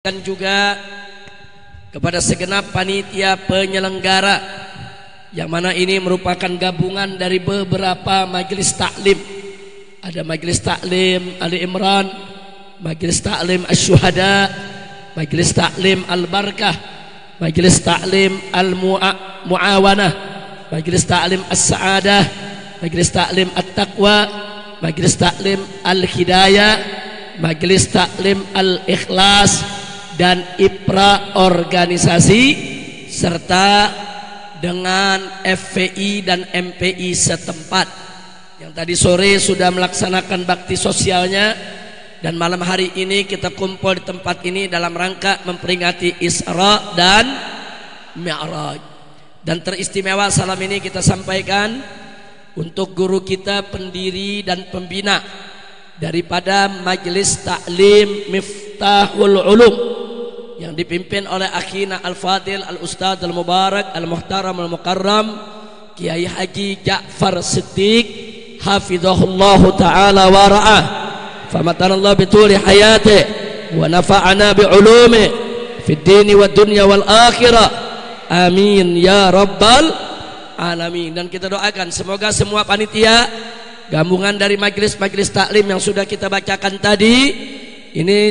Dan juga kepada segenap panitia penyelenggara yang mana ini merupakan gabungan dari beberapa majelis taklim. Ada majelis taklim Ali Imran, majelis taklim Asy-Syuhada, majelis taklim Al-Barkah, majelis taklim Al-Muawanah, majelis taklim As-Sa'adah, majelis taklim At-Taqwa, majelis taklim Al-Hidayah, majelis taklim Al-Ikhlas, dan IPRA organisasi serta dengan FPI dan MPI setempat yang tadi sore sudah melaksanakan bakti sosialnya, dan malam hari ini kita kumpul di tempat ini dalam rangka memperingati Isra dan Mi'raj. Dan teristimewa salam ini kita sampaikan untuk guru kita, pendiri dan pembina daripada Majelis Taklim Miftahul Ulum yang dipimpin oleh akhina Al-Fadil Al-Ustadz Al-Mubarak Al-Muhtaram Al-Mukarram Kiai Haji Ja'far Siddiq hafizahullahu ta'ala wa ra'ah, famatanallahu bituli hayati wa nafa'ana bi'ulumi fid dini wa dunya wal akhirah, amin ya rabbal alamin. Dan kita doakan semoga semua panitia gabungan dari majelis-majelis taklim yang sudah kita bacakan tadi ini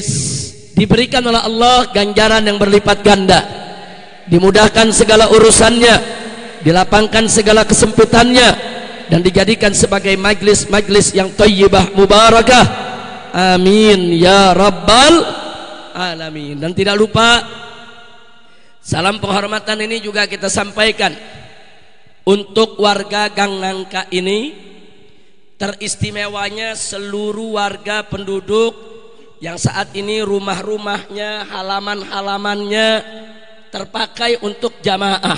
diberikan oleh Allah ganjaran yang berlipat ganda, dimudahkan segala urusannya, dilapangkan segala kesempitannya, dan dijadikan sebagai majlis-majlis yang thayyibah mubarakah, amin ya rabbal alamin. Dan tidak lupa salam penghormatan ini juga kita sampaikan untuk warga Gang Nangka ini, teristimewanya seluruh warga penduduk yang saat ini rumah-rumahnya, halaman-halamannya terpakai untuk jamaah.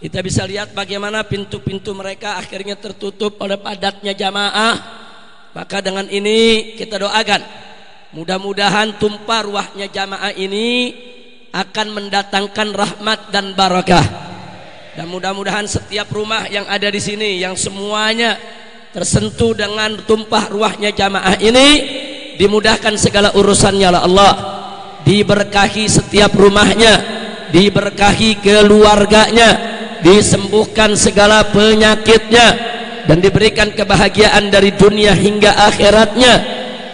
Kita bisa lihat bagaimana pintu-pintu mereka akhirnya tertutup oleh padatnya jamaah. Maka dengan ini kita doakan mudah-mudahan tumpah ruahnya jamaah ini akan mendatangkan rahmat dan barakah. Dan mudah-mudahan setiap rumah yang ada di sini yang semuanya tersentuh dengan tumpah ruahnya jamaah ini dimudahkan segala urusannya oleh Allah, diberkahi setiap rumahnya, diberkahi keluarganya, disembuhkan segala penyakitnya, dan diberikan kebahagiaan dari dunia hingga akhiratnya,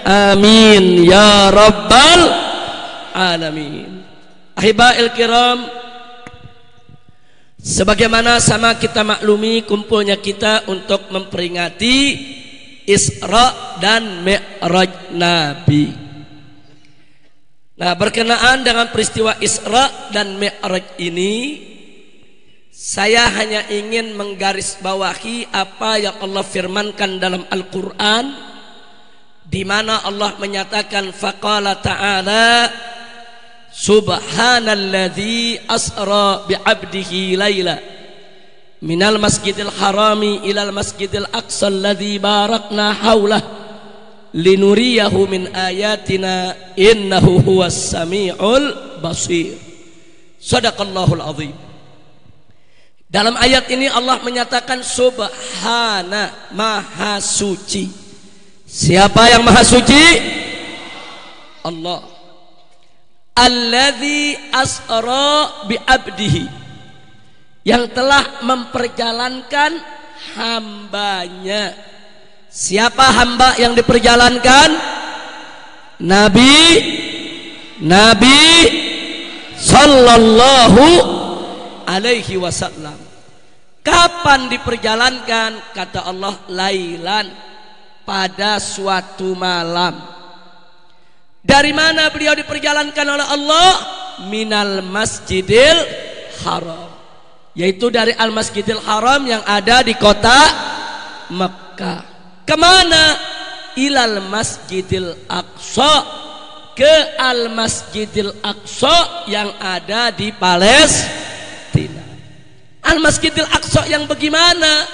amin ya rabbal alamin. Ahibail kiram, sebagaimana sama kita maklumi kumpulnya kita untuk memperingati Isra dan Mi'raj Nabi. Nah, berkenaan dengan peristiwa Isra dan Mi'raj ini, saya hanya ingin menggarisbawahi apa yang Allah firmankan dalam Al-Quran, di mana Allah menyatakan faqala ta'ala subhanalladzi asra bi'abdihi laila minal masjidil harami ilal masjidil aqsa alladzi barakna haulah linuriyahu min ayatina innahu huwas sami'ul basir. Shadaqallahul azim. Dalam ayat ini Allah menyatakan subhana, maha suci. Siapa yang maha suci? Allah. Alladzi asra bi abdihi, yang telah memperjalankan hambanya. Siapa hamba yang diperjalankan? Nabi sallallahu alaihi wasallam. Kapan diperjalankan? Kata Allah, lailan, pada suatu malam. Dari mana beliau diperjalankan oleh Allah? Minal masjidil haram, yaitu dari Al-Masjidil Haram yang ada di kota Mekkah. Kemana? Ilal Masjidil Aqsa, ke Al-Masjidil Aqsa yang ada di Palestina. Al-Masjidil Aqsa yang bagaimana?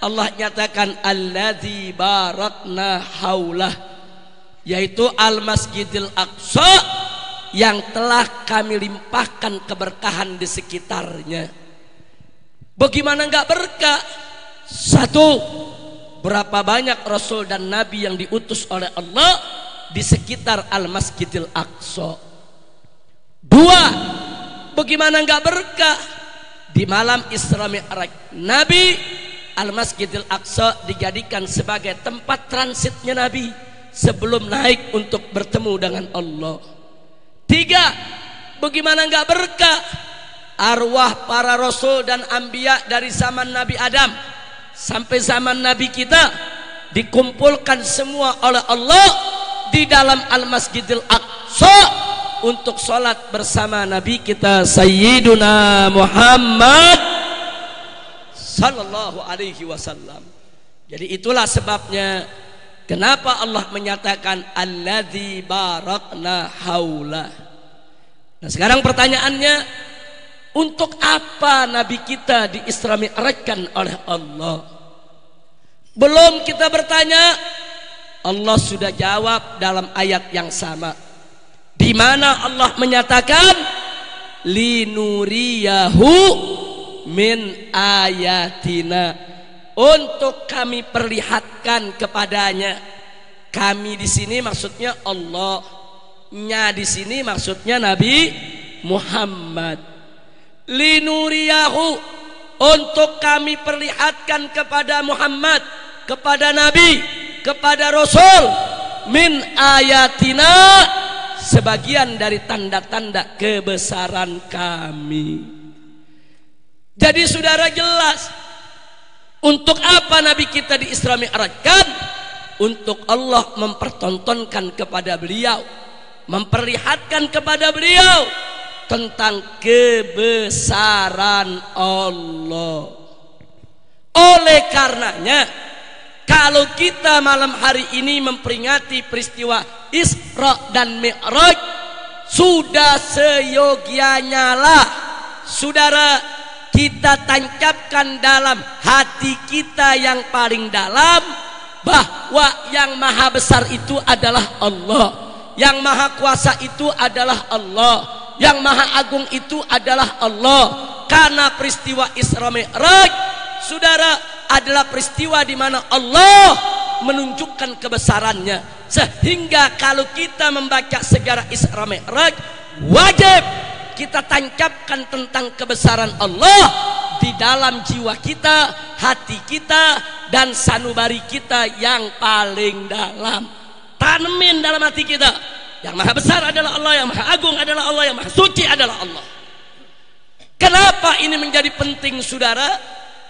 Allah nyatakan alladzi barakna haulah, yaitu Al-Masjidil Aqsa yang telah kami limpahkan keberkahan di sekitarnya. Bagaimana enggak berkah? Satu, berapa banyak Rasul dan Nabi yang diutus oleh Allah di sekitar Al-Masjidil Aqsa. Dua, bagaimana nggak berkah? Di malam Isra Mi'raj Nabi, Al-Masjidil Aqsa dijadikan sebagai tempat transitnya Nabi sebelum naik untuk bertemu dengan Allah. Tiga, bagaimana nggak berkah? Arwah para rasul dan anbiya dari zaman Nabi Adam sampai zaman Nabi kita dikumpulkan semua oleh Allah di dalam Al-Masjidil Aqsa untuk sholat bersama Nabi kita Sayyiduna Muhammad sallallahu alaihi wasallam. Jadi itulah sebabnya kenapa Allah menyatakan alladzi barakna haula. Nah, sekarang pertanyaannya, untuk apa Nabi kita di Isra Mi'rajkan oleh Allah? Belum kita bertanya, Allah sudah jawab dalam ayat yang sama, di mana Allah menyatakan linuriyahu min ayatina, untuk kami perlihatkan kepadanya. Kami di sini maksudnya Allah, nya di sini maksudnya Nabi Muhammad. Linuriyahu, untuk kami perlihatkan kepada Muhammad, kepada Nabi, kepada Rasul, min ayatina, sebagian dari tanda-tanda kebesaran kami. Jadi saudara, jelas untuk apa Nabi kita di Isra Mi'rajkan? Untuk Allah mempertontonkan kepada beliau, memperlihatkan kepada beliau tentang kebesaran Allah. Oleh karenanya, kalau kita malam hari ini memperingati peristiwa Isra dan Mi'raj, sudah seyogianya lah saudara, kita tancapkan dalam hati kita yang paling dalam bahwa yang maha besar itu adalah Allah, yang maha kuasa itu adalah Allah, yang maha agung itu adalah Allah. Karena peristiwa Isra Mi'raj saudara adalah peristiwa di mana Allah menunjukkan kebesarannya, sehingga kalau kita membaca sejarah Isra Mi'raj wajib kita tancapkan tentang kebesaran Allah di dalam jiwa kita, hati kita, dan sanubari kita yang paling dalam. Tanemin dalam hati kita, yang maha besar adalah Allah, yang maha agung adalah Allah, yang maha suci adalah Allah. Kenapa ini menjadi penting saudara?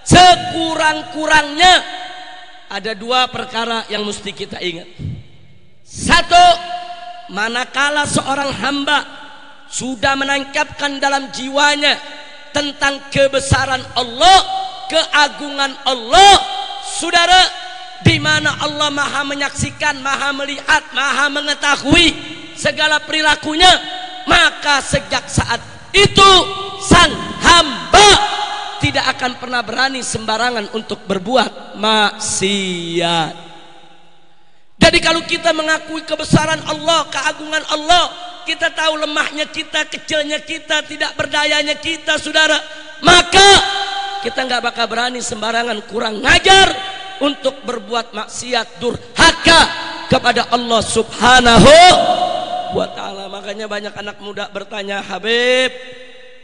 Sekurang-kurangnya ada dua perkara yang mesti kita ingat. Satu, manakala seorang hamba sudah menancapkan dalam jiwanya tentang kebesaran Allah, keagungan Allah, saudara, di mana Allah maha menyaksikan, maha melihat, maha mengetahui segala perilakunya, maka sejak saat itu sang hamba tidak akan pernah berani sembarangan untuk berbuat maksiat. Jadi kalau kita mengakui kebesaran Allah, keagungan Allah, kita tahu lemahnya kita, kecilnya kita, tidak berdayanya kita saudara, maka kita nggak bakal berani sembarangan kurang ngajar untuk berbuat maksiat durhaka kepada Allah Subhanahu wa ta'ala. Makanya banyak anak muda bertanya, Habib,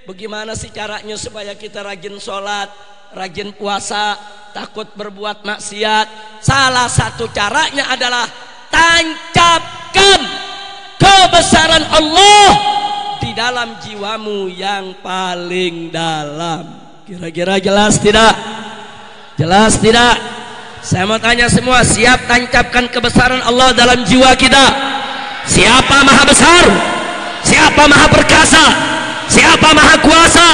bagaimana sih caranya supaya kita rajin sholat, rajin puasa, takut berbuat maksiat? Salah satu caranya adalah tancapkan kebesaran Allah di dalam jiwamu yang paling dalam. Kira-kira jelas tidak? Jelas tidak? Saya mau tanya semua, siap tancapkan kebesaran Allah dalam jiwa kita? Siapa maha besar? Siapa maha perkasa? Siapa maha kuasa?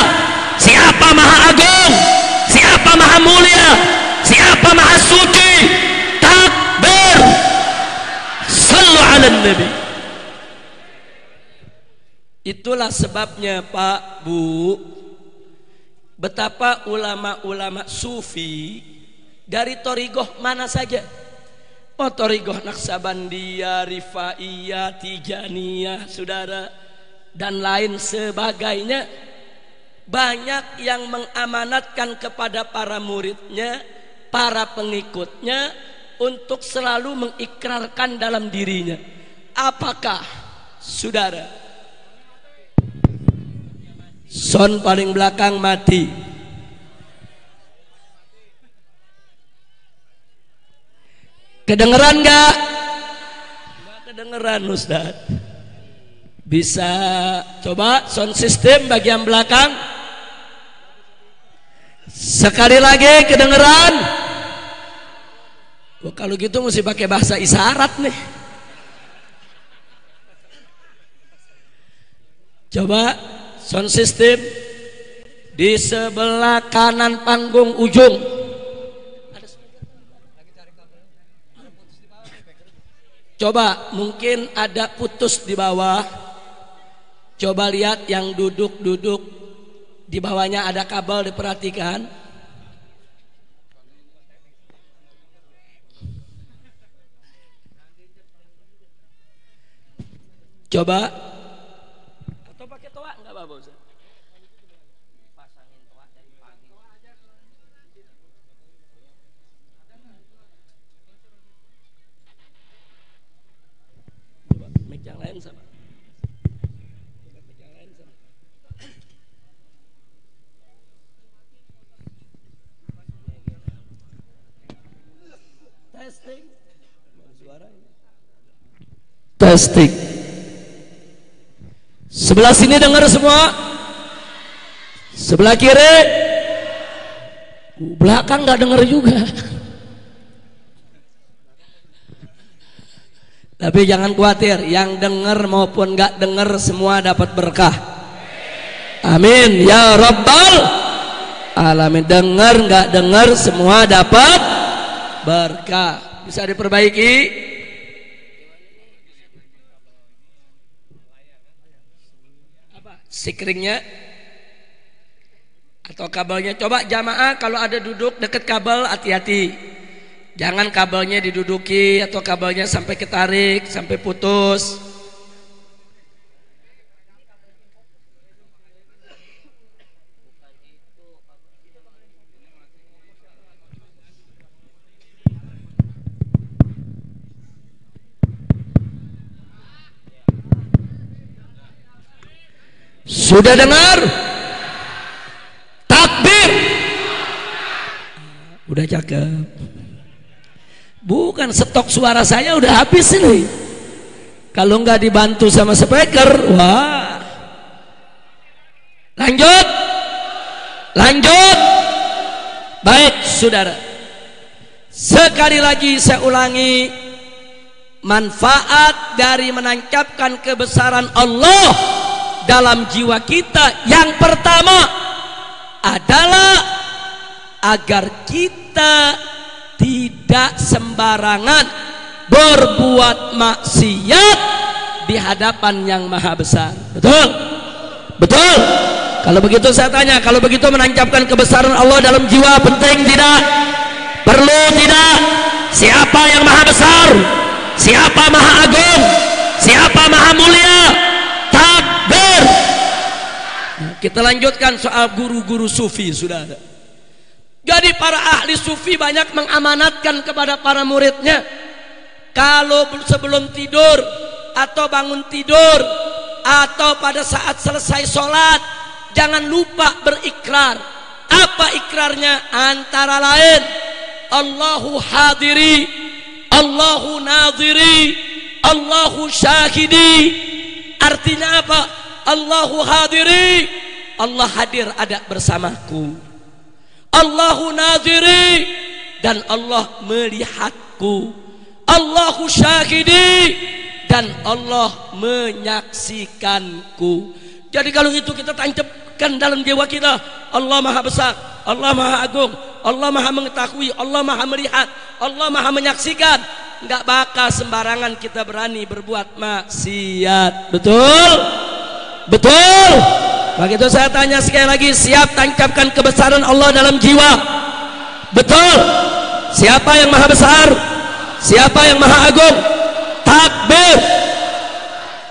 Siapa maha agung? Siapa maha mulia? Siapa maha suci? Takbir! Sallu ala nabi. Itulah sebabnya Pak, Bu, betapa ulama-ulama sufi dari thariqah mana saja, thariqah Naqsabandiyah, Rifaiyah, Tijaniyah saudara, dan lain sebagainya, banyak yang mengamanatkan kepada para muridnya, para pengikutnya untuk selalu mengikrarkan dalam dirinya. Apakah saudara Sound paling belakang mati. Kedengeran nggak? Nggak kedengeran Ustaz. Bisa coba sound system bagian belakang. Sekali lagi kedengeran. Oh, kalau gitu mesti pakai bahasa isyarat nih. Coba sound system di sebelah kanan panggung ujung. Coba mungkin ada putus di bawah. Coba lihat yang duduk-duduk di bawahnya ada kabel, diperhatikan. Coba. Atau pakai toa enggak apa-apa Ustaz? Pasangin toa dari pagi. Coba mic yang lain sama. Mic yang lain sama. Testing. Suara ini. Testing. Sebelah sini dengar semua. Sebelah kiri. Belakang nggak dengar juga. Tapi jangan khawatir, yang dengar maupun nggak dengar semua dapat berkah. Amin ya Rabbal alamin. Dengar nggak dengar semua dapat berkah. Bisa diperbaiki. Sikringnya atau kabelnya, coba jamaah kalau ada duduk dekat kabel hati-hati, jangan kabelnya diduduki atau kabelnya sampai ketarik sampai putus. Sudah dengar? Takbir. Udah cakep. Bukan, stok suara saya udah habis ini. Kalau nggak dibantu sama speaker, wah. Lanjut. Lanjut. Baik, saudara. Sekali lagi saya ulangi, manfaat dari menancapkan kebesaran Allah dalam jiwa kita yang pertama adalah agar kita tidak sembarangan berbuat maksiat di hadapan yang maha besar. Betul? Betul? Kalau begitu saya tanya, kalau begitu menancapkan kebesaran Allah dalam jiwa penting tidak? Perlu tidak? Siapa yang maha besar? Siapa maha agung? Siapa maha mulia? Takbir. Nah, kita lanjutkan soal guru-guru sufi, sudah ada. Jadi para ahli sufi banyak mengamanatkan kepada para muridnya, kalau sebelum tidur atau bangun tidur atau pada saat selesai sholat, jangan lupa berikrar. Apa ikrarnya? Antara lain Allahu hadiri, Allahu nadhiri, Allahu syahidi. Artinya apa? Allahu hadiri, Allah hadir ada bersamaku. Allahu nadhiri, dan Allah melihatku. Allahu syahidi, dan Allah menyaksikanku. Jadi kalau itu kita tancapkan dalam jiwa kita, Allah maha besar, Allah maha agung, Allah maha mengetahui, Allah maha melihat, Allah maha menyaksikan. Nggak bakal sembarangan kita berani berbuat maksiat. Betul? Betul? Begitu saya tanya sekali lagi, siap tancapkan kebesaran Allah dalam jiwa? Betul? Siapa yang maha besar? Siapa yang maha agung? Takbir.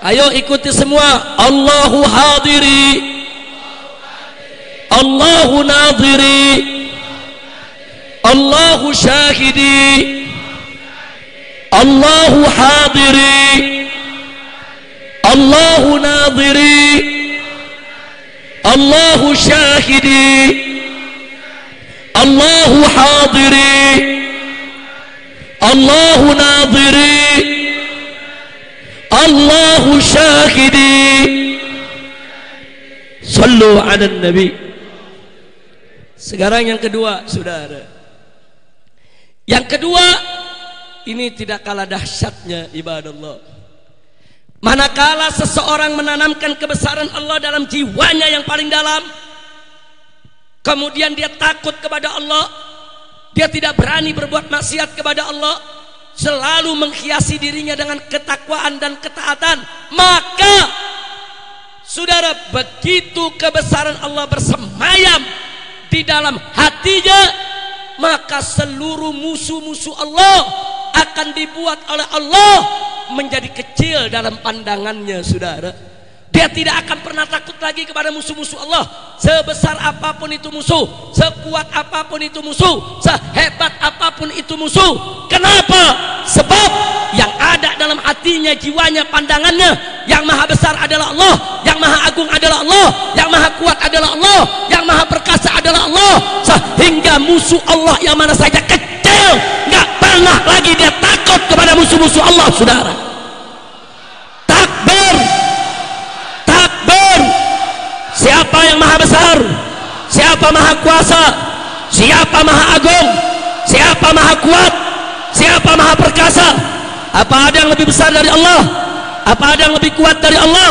Ayo ikuti semua. Allahu hadiri, Allahu nadhiri, Allahu syahidi, Allahu hadiri, Allahu nadhiri, Allahu syahidi, Allahu hadiri, Allahu nadhiri, Allahu syahidi. Sallu ala nabi. Sekarang yang kedua, saudara. Yang kedua, ini tidak kalah dahsyatnya ibadallah. Manakala seseorang menanamkan kebesaran Allah dalam jiwanya yang paling dalam, kemudian dia takut kepada Allah, dia tidak berani berbuat maksiat kepada Allah, selalu menghiasi dirinya dengan ketakwaan dan ketaatan, maka saudara, begitu kebesaran Allah bersemayam di dalam hatinya, maka seluruh musuh-musuh Allah akan dibuat oleh Allah menjadi kecil dalam pandangannya, saudara. Dia tidak akan pernah takut lagi kepada musuh-musuh Allah. Sebesar apapun itu musuh, sekuat apapun itu musuh, sehebat apapun itu musuh. Kenapa? Sebab yang ada dalam hatinya, jiwanya, pandangannya, yang maha besar adalah Allah, yang maha agung adalah Allah, yang maha kuat adalah Allah, yang maha perkasa adalah Allah. Sehingga musuh Allah yang mana saja kecil, nggak pernah lagi dia takut kepada musuh-musuh Allah, saudara. Takbir, takbir. Siapa yang maha besar? Siapa maha kuasa? Siapa maha agung? Siapa maha kuat? Siapa maha perkasa? Apa ada yang lebih besar dari Allah? Apa ada yang lebih kuat dari Allah?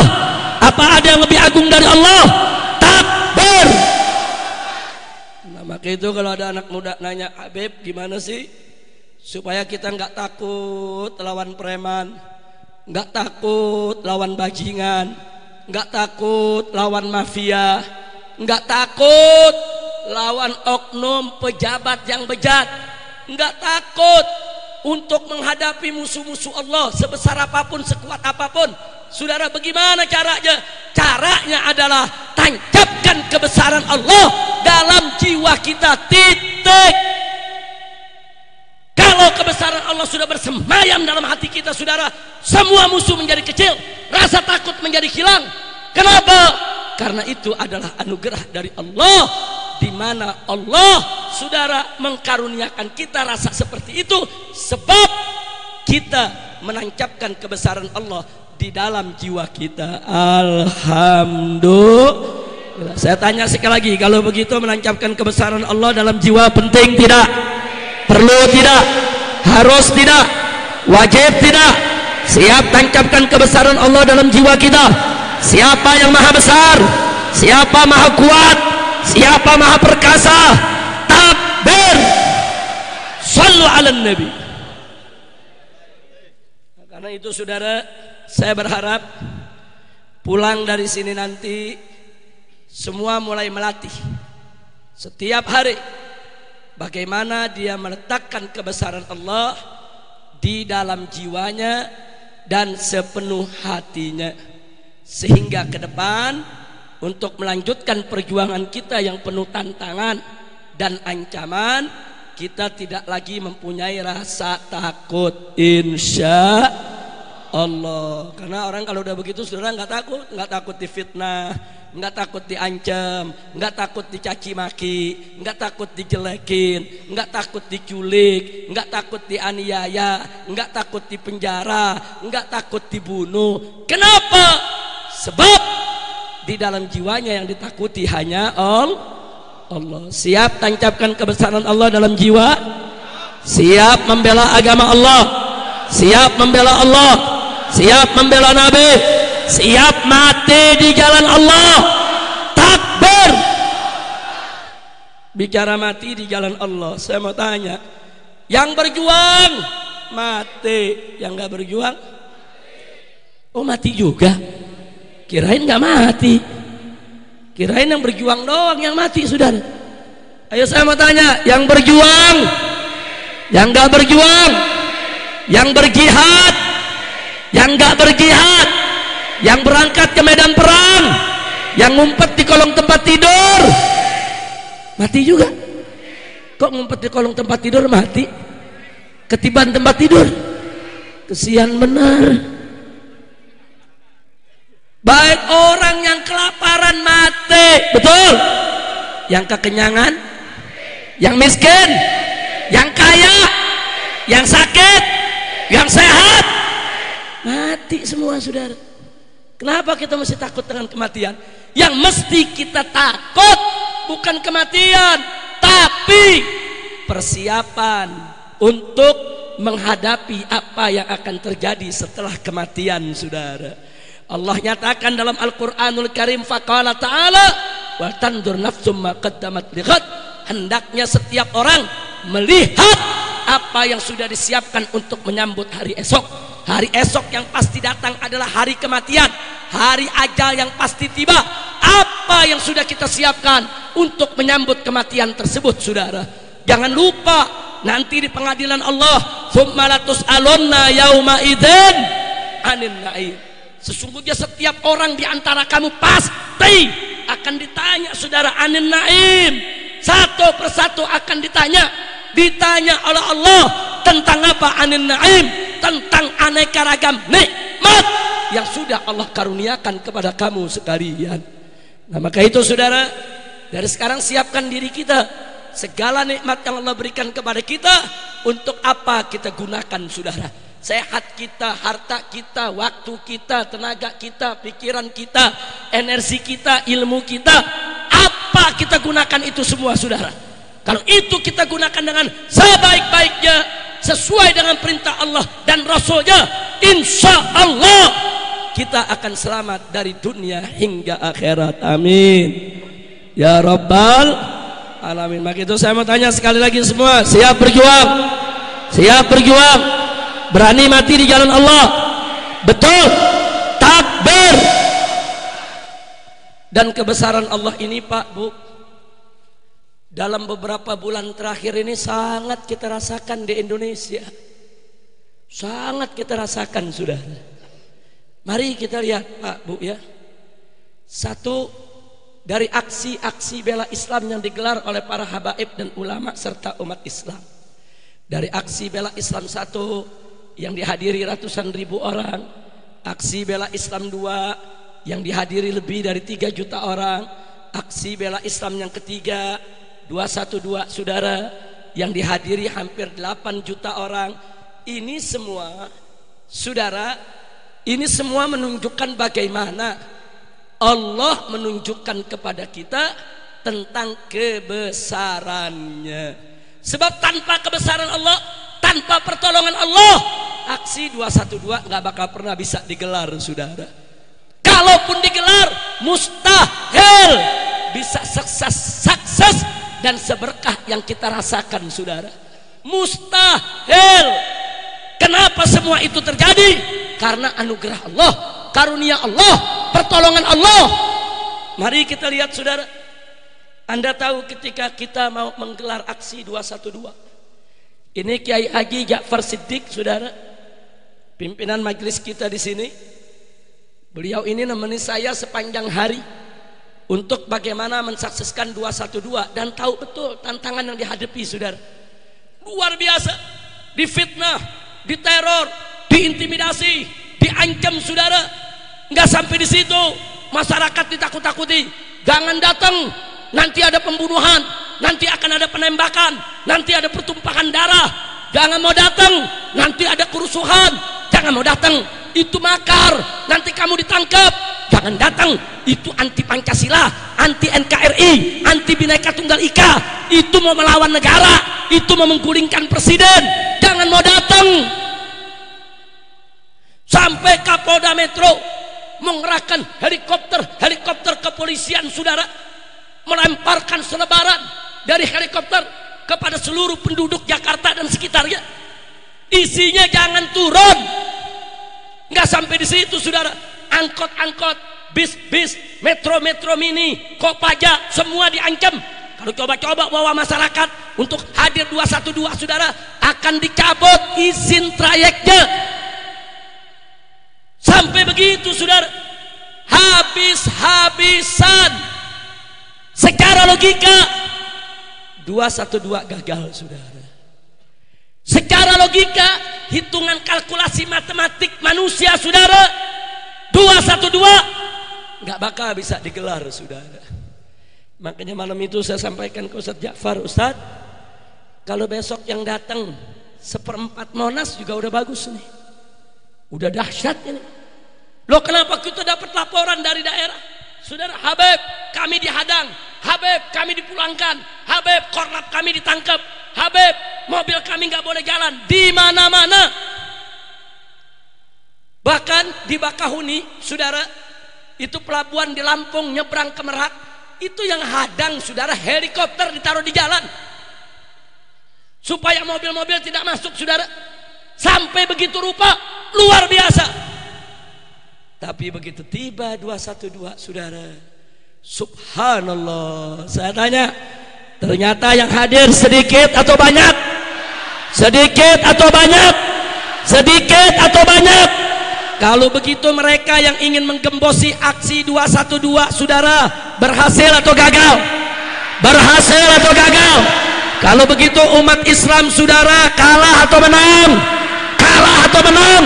Apa ada yang lebih agung dari Allah? Takbir. Nah, maka itu kalau ada anak muda nanya, Habib gimana sih supaya kita nggak takut lawan preman, nggak takut lawan bajingan, nggak takut lawan mafia, nggak takut lawan oknum pejabat yang bejat, nggak takut untuk menghadapi musuh-musuh Allah sebesar apapun, sekuat apapun. Saudara, bagaimana caranya? Caranya adalah tancapkan kebesaran Allah dalam jiwa kita, titik. Kalau kebesaran Allah sudah bersemayam dalam hati kita, saudara, semua musuh menjadi kecil, rasa takut menjadi hilang. Kenapa? Karena itu adalah anugerah dari Allah, di mana Allah, saudara, mengkaruniakan kita rasa seperti itu, sebab kita menancapkan kebesaran Allah di dalam jiwa kita. Alhamdulillah. Saya tanya sekali lagi, kalau begitu menancapkan kebesaran Allah dalam jiwa penting tidak? Perlu tidak? Harus tidak? Wajib tidak? Siap tancapkan kebesaran Allah dalam jiwa kita. Siapa yang maha besar? Siapa maha kuat? Siapa maha perkasa? Takbir. Sallu ala nabi. Nah, karena itu saudara, saya berharap pulang dari sini nanti semua mulai melatih setiap hari bagaimana dia meletakkan kebesaran Allah di dalam jiwanya dan sepenuh hatinya, sehingga ke depan untuk melanjutkan perjuangan kita yang penuh tantangan dan ancaman, kita tidak lagi mempunyai rasa takut, insya Allah. Karena orang kalau udah begitu, saudara, nggak takut difitnah, nggak takut diancam, nggak takut dicaci maki, nggak takut dijelekin, nggak takut diculik, nggak takut dianiaya, nggak takut dipenjara, nggak takut dibunuh. Kenapa? Sebab di dalam jiwanya yang ditakuti hanya Allah. Siap tancapkan kebesaran Allah dalam jiwa? Siap membela agama Allah? Siap membela Allah? Siap membela Nabi? Siap mati di jalan Allah? Takbir. Bicara mati di jalan Allah, saya mau tanya, yang berjuang mati, yang gak berjuang mati juga? Kirain gak mati, kirain yang berjuang doang yang mati, saudara. Ayo saya mau tanya, yang berjuang, yang gak berjuang, yang berjihad, yang gak berjihad, yang berangkat ke medan perang, yang ngumpet di kolong tempat tidur, mati juga. Kok ngumpet di kolong tempat tidur mati? Ketiban tempat tidur, kesian benar. Baik orang yang kelaparan mati, betul. Yang kekenyangan, yang miskin, yang kaya, yang sakit, yang sehat, mati semua saudara. Kenapa kita mesti takut dengan kematian? Yang mesti kita takut bukan kematian, tapi persiapan untuk menghadapi apa yang akan terjadi setelah kematian saudara. Allah nyatakan dalam Al-Quranul Karim, faqala ta'ala wa tandur nafsum ma qaddamat lighad. Hendaknya setiap orang melihat apa yang sudah disiapkan untuk menyambut hari esok. Hari esok yang pasti datang adalah hari kematian, hari ajal yang pasti tiba. Apa yang sudah kita siapkan untuk menyambut kematian tersebut saudara? Jangan lupa nanti di pengadilan Allah, tsumma latus'alunna yauma idzin 'anil na'im. Sesungguhnya setiap orang di antara kamu pasti akan ditanya saudara, 'anil na'im. Satu persatu akan ditanya oleh Allah tentang apa? 'Anil na'im, tentang aneka ragam nikmat yang sudah Allah karuniakan kepada kamu sekalian. Nah, maka itu saudara, dari sekarang siapkan diri kita. Segala nikmat yang Allah berikan kepada kita, untuk apa kita gunakan saudara? Sehat kita, harta kita, waktu kita, tenaga kita, pikiran kita, energi kita, ilmu kita, apa kita gunakan itu semua saudara? Kalau itu kita gunakan dengan sebaik-baiknya, sesuai dengan perintah Allah dan Rasulnya, insya Allah kita akan selamat dari dunia hingga akhirat. Amin ya Rabbal Alamin. Maka itu saya mau tanya sekali lagi semua, siap berjuang? Siap berjuang? Berani mati di jalan Allah? Betul? Takbir. Dan kebesaran Allah ini Pak Bu, dalam beberapa bulan terakhir ini sangat kita rasakan di Indonesia. Sangat kita rasakan saudara. Mari kita lihat Pak Bu ya. Satu, dari aksi-aksi bela Islam yang digelar oleh para habaib dan ulama serta umat Islam. Dari aksi bela Islam 1 yang dihadiri ratusan ribu orang, aksi bela Islam 2 yang dihadiri lebih dari 3 juta orang, aksi bela Islam yang ketiga 212 saudara yang dihadiri hampir 8 juta orang. Ini semua saudara, ini semua menunjukkan bagaimana Allah menunjukkan kepada kita tentang kebesarannya. Sebab tanpa kebesaran Allah, tanpa pertolongan Allah, aksi 212 nggak bakal pernah bisa digelar saudara. Kalaupun digelar, mustahil bisa sukses dan seberkah yang kita rasakan saudara. Mustahil. Kenapa semua itu terjadi? Karena anugerah Allah, karunia Allah, pertolongan Allah. Mari kita lihat saudara. Anda tahu ketika kita mau menggelar aksi 212, ini Kiai Haji Ja'far Siddiq saudara, pimpinan majelis kita di sini. Beliau ini nemeni saya sepanjang hari untuk bagaimana mensukseskan 212, dan tahu betul tantangan yang dihadapi saudara. Luar biasa. Difitnah, diteror, diintimidasi, diancam saudara. Nggak sampai di situ, masyarakat ditakut-takuti, jangan datang, nanti ada pembunuhan, nanti akan ada penembakan, nanti ada pertumpahan darah, jangan mau datang, nanti ada kerusuhan, jangan mau datang, itu makar, nanti kamu ditangkap, jangan datang, itu anti Pancasila, anti NKRI, anti Bhinneka Tunggal Ika, itu mau melawan negara, itu mau menggulingkan presiden, jangan mau datang. Sampai Kapolda Metro mengerahkan helikopter kepolisian saudara, melemparkan selebaran dari helikopter kepada seluruh penduduk Jakarta dan sekitarnya. Isinya jangan turun. Nggak sampai di situ saudara, angkot-angkot, bis-bis, metro mini, Kopaja, semua diancam. Kalau coba-coba bawa masyarakat untuk hadir 212 saudara, akan dicabut izin trayeknya. Sampai begitu saudara, habis-habisan. Secara logika 212 gagal saudara. Secara logika, hitungan kalkulasi matematik manusia saudara, 212 nggak bakal bisa digelar saudara. Makanya malam itu saya sampaikan ke Ustadz Ja'far, Ustadz, kalau besok yang datang 1/4 Monas juga udah bagus nih, udah dahsyat ini. Loh, kenapa kita dapat laporan dari daerah? Saudara, Habib kami dihadang, Habib kami dipulangkan, Habib korlap kami ditangkap, Habib mobil kami nggak boleh jalan di mana-mana. Bahkan di Bakahuni, saudara, itu pelabuhan di Lampung nyebrang ke Merak, itu yang hadang, saudara, helikopter ditaruh di jalan supaya mobil-mobil tidak masuk, saudara. Sampai begitu rupa, luar biasa. Tapi begitu tiba 212, saudara, subhanallah, saya tanya, ternyata yang hadir sedikit atau banyak? Sedikit atau banyak? Sedikit atau banyak? Kalau begitu mereka yang ingin menggembosi aksi 212, saudara, berhasil atau gagal? Berhasil atau gagal? Kalau begitu umat Islam, saudara, kalah atau menang? Kalah atau menang?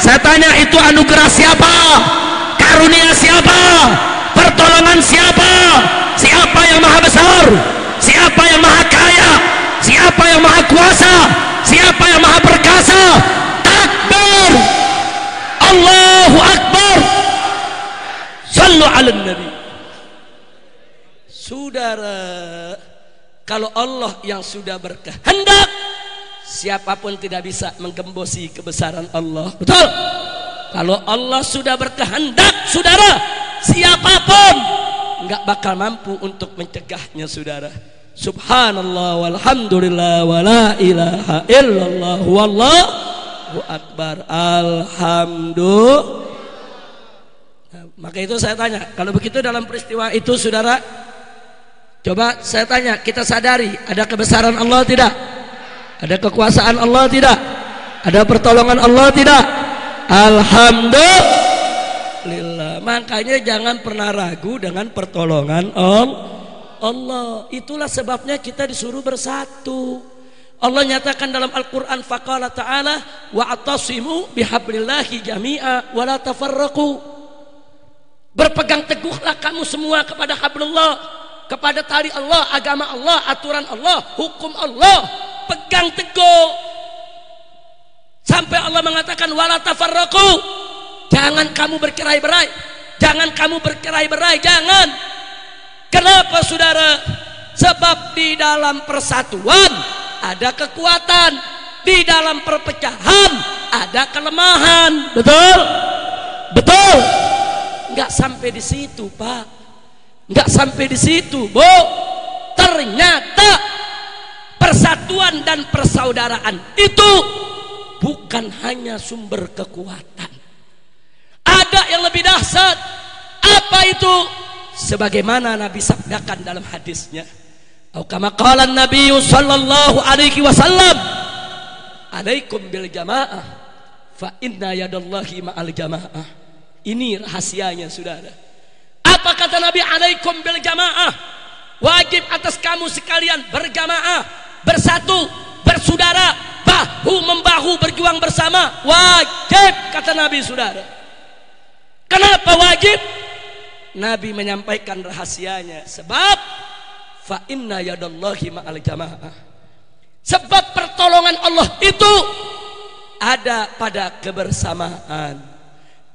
Saya tanya, itu anugerah siapa? Karunia siapa? Pertolongan siapa? Siapa yang maha besar? Siapa yang maha kaya? Siapa yang maha kuasa? Siapa yang maha perkasa? Takbir! Allahu Akbar. Sallu ala Nabi. Saudara, kalau Allah yang sudah berkehendak, siapapun tidak bisa menggembosi kebesaran Allah. Betul? Kalau Allah sudah berkehendak, saudara, siapapun nggak bakal mampu untuk mencegahnya, saudara. Subhanallah walhamdulillah wala ilaha illallah wallahu akbar. Alhamdulillah. Nah, maka itu saya tanya, kalau begitu dalam peristiwa itu, saudara, coba saya tanya, kita sadari ada kebesaran Allah tidak? Ada kekuasaan Allah tidak? Ada pertolongan Allah tidak? Alhamdulillah. Makanya jangan pernah ragu dengan pertolongan Allah. Itulah sebabnya kita disuruh bersatu. Allah nyatakan dalam Al-Quran, faqala ta'ala wa'tasimu bihablillahi jami'a wa la tafarraqu. Berpegang teguhlah kamu semua kepada hablullah, kepada tali Allah, agama Allah, aturan Allah, hukum Allah. Pegang teguh. Sampai Allah mengatakan wala tafarraqu. Jangan kamu bercerai-berai. Jangan kamu bercerai-berai, jangan. Kenapa, saudara? Sebab di dalam persatuan ada kekuatan, di dalam perpecahan ada kelemahan. Betul? Betul? Enggak sampai di situ, Pak. Enggak sampai di situ, Bu. Ternyata persatuan dan persaudaraan itu bukan hanya sumber kekuatan. Ada yang lebih dahsyat. Apa itu? Sebagaimana Nabi sabdakan dalam hadisnya, atau kama qala Nabi sallallahu alaihi wasallam, alaikum bil jamaah fa inna yadallahi ma'al jamaah. Ini rahasianya, saudara. Apa kata Nabi? Alaikum bil jamaah. Wajib atas kamu sekalian berjamaah, bersatu, bersaudara, bahu membahu berjuang bersama. Wajib, kata Nabi, saudara. Kenapa wajib? Nabi menyampaikan rahasianya, sebab fa inna yadallahi ma'al jamaah. Sebab pertolongan Allah itu ada pada kebersamaan.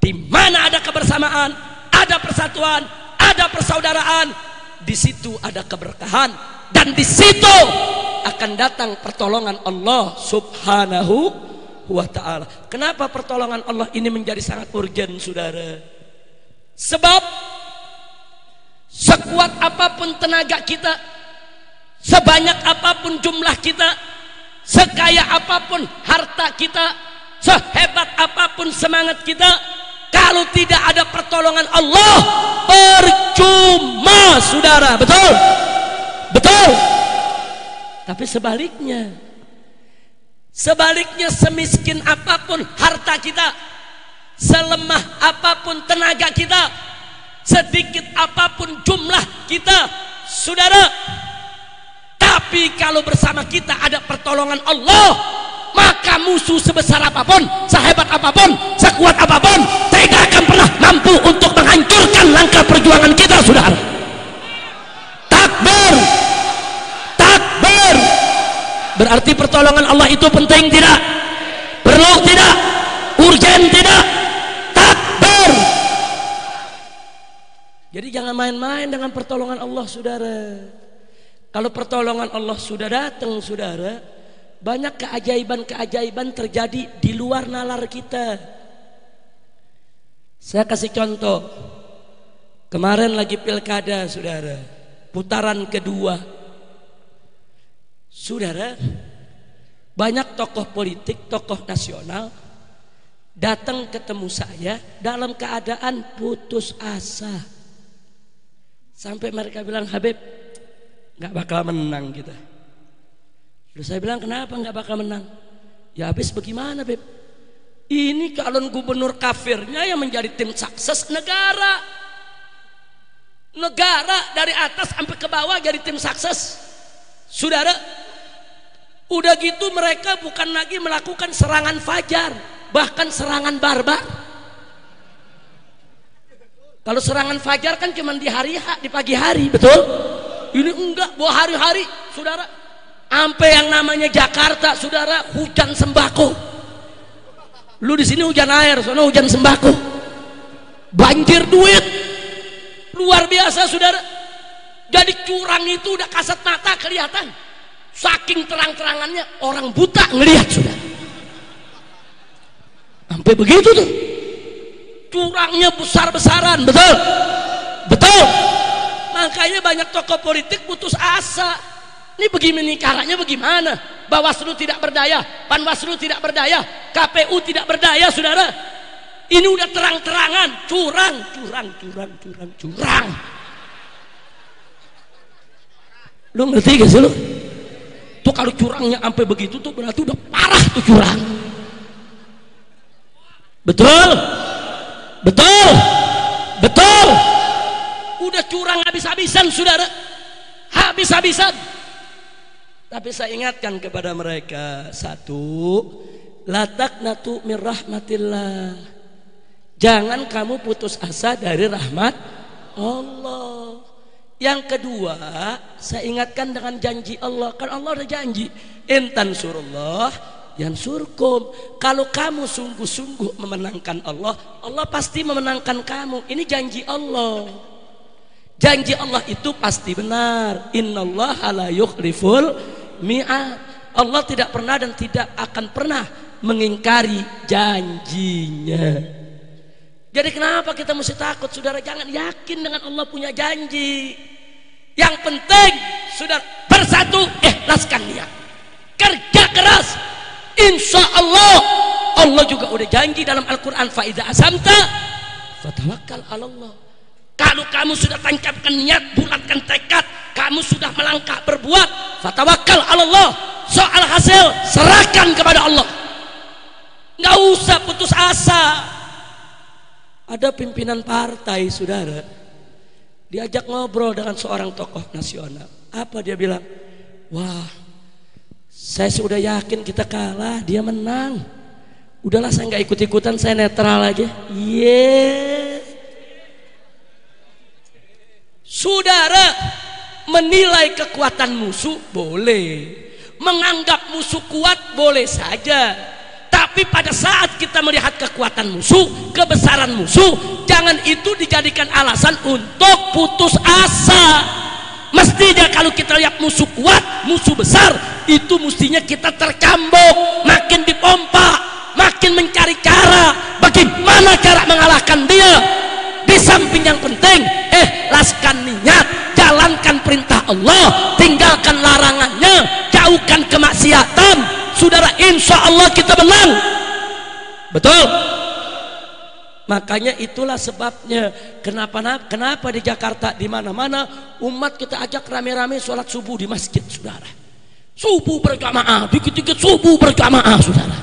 Di mana ada kebersamaan, ada persatuan, ada persaudaraan, di situ ada keberkahan, dan di situ akan datang pertolongan Allah Subhanahu wa ta'ala. Kenapa pertolongan Allah ini menjadi sangat urgen, saudara? Sebab sekuat apapun tenaga kita, sebanyak apapun jumlah kita, sekaya apapun harta kita, sehebat apapun semangat kita, kalau tidak ada pertolongan Allah, percuma, saudara. Betul? Betul? Tapi sebaliknya, semiskin apapun harta kita, selemah apapun tenaga kita, sedikit apapun jumlah kita, saudara, tapi kalau bersama kita ada pertolongan Allah, maka musuh sebesar apapun, sehebat apapun, sekuat apapun, tidak akan pernah mampu untuk menghancurkan langkah perjuangan kita, saudara. Berarti pertolongan Allah itu penting tidak? Perlu tidak? Urgen tidak? Takbir. Jadi jangan main-main dengan pertolongan Allah, saudara. Kalau pertolongan Allah sudah datang, saudara, banyak keajaiban-keajaiban terjadi di luar nalar kita. Saya kasih contoh. Kemarin lagi pilkada, saudara, putaran kedua. Saudara, banyak tokoh politik, tokoh nasional datang ketemu saya dalam keadaan putus asa. Sampai mereka bilang, Habib, nggak bakal menang kita. Terus saya bilang, kenapa nggak bakal menang? Ya habis bagaimana, Beb? Ini calon gubernur kafirnya yang menjadi tim sukses negara. Negara dari atas sampai ke bawah jadi tim sukses. Saudara, udah gitu mereka bukan lagi melakukan serangan fajar, bahkan serangan barbar. Kalau serangan fajar kan cuma di di pagi hari, betul? Ini enggak, buah hari-hari, saudara. Sampai yang namanya Jakarta, saudara, hujan sembako. Lu di sini hujan air, soalnya hujan sembako. Banjir duit. Luar biasa, saudara. Jadi curang itu udah kasat mata kelihatan. Saking terang-terangannya orang buta ngelihat, saudara. Sampai begitu tuh. Curangnya besar-besaran, betul? Betul. Makanya banyak tokoh politik putus asa. Ini begini caranya bagaimana? Bawaslu tidak berdaya, Panwaslu tidak berdaya, KPU tidak berdaya, saudara. Ini udah terang-terangan curang. Lu ngerti gak sih lu? Tuh kalau curangnya sampai begitu tuh berarti udah parah tuh curang. Betul? Betul? Betul? Udah curang habis-habisan, saudara. Habis-habisan. Tapi saya ingatkan kepada mereka, satu, la taqnatu min rahmatillah. Jangan kamu putus asa dari rahmat Allah. Yang kedua, saya ingatkan dengan janji Allah. Kan Allah ada janji, in tansurullah yansurkum. Kalau kamu sungguh-sungguh memenangkan Allah, Allah pasti memenangkan kamu. Ini janji Allah. Janji Allah itu pasti benar. Innallaha la yukhliful mi'ad. Allah tidak pernah dan tidak akan pernah mengingkari janjinya. Jadi kenapa kita mesti takut, saudara? Jangan, yakin dengan Allah punya janji. Yang penting sudah bersatu, ikhlaskan niat, kerja keras. Insya Allah, Allah juga udah janji dalam Al-Quran, fa idza azamta fatawakkal 'ala Allah. Kalau kamu sudah tancapkan niat, bulatkan tekad, kamu sudah melangkah berbuat, fatawakkal 'ala Allah. Soal hasil serahkan kepada Allah. Nggak usah putus asa. Ada pimpinan partai, saudara, diajak ngobrol dengan seorang tokoh nasional. Apa dia bilang? Wah, saya sudah yakin kita kalah, dia menang. Udahlah, saya nggak ikut-ikutan, saya netral aja. Saudara, menilai kekuatan musuh boleh, menganggap musuh kuat boleh saja. Tapi pada saat kita melihat kekuatan musuh, kebesaran musuh, jangan itu dijadikan alasan untuk putus asa. Mestinya kalau kita lihat musuh kuat, musuh besar, itu mestinya kita tercambuk, makin dipompa, makin mencari cara bagaimana cara mengalahkan dia. Di samping yang penting, ikhlaskan niat, jalankan perintah Allah, tinggalkan larangannya, jauhkan kemaksiatan. Saudara, insya Allah kita menang. Betul? Makanya itulah sebabnya kenapa di Jakarta di mana-mana umat kita ajak rame-rame sholat subuh di masjid, saudara. Subuh berjamaah, dikit-dikit subuh berjamaah, saudara.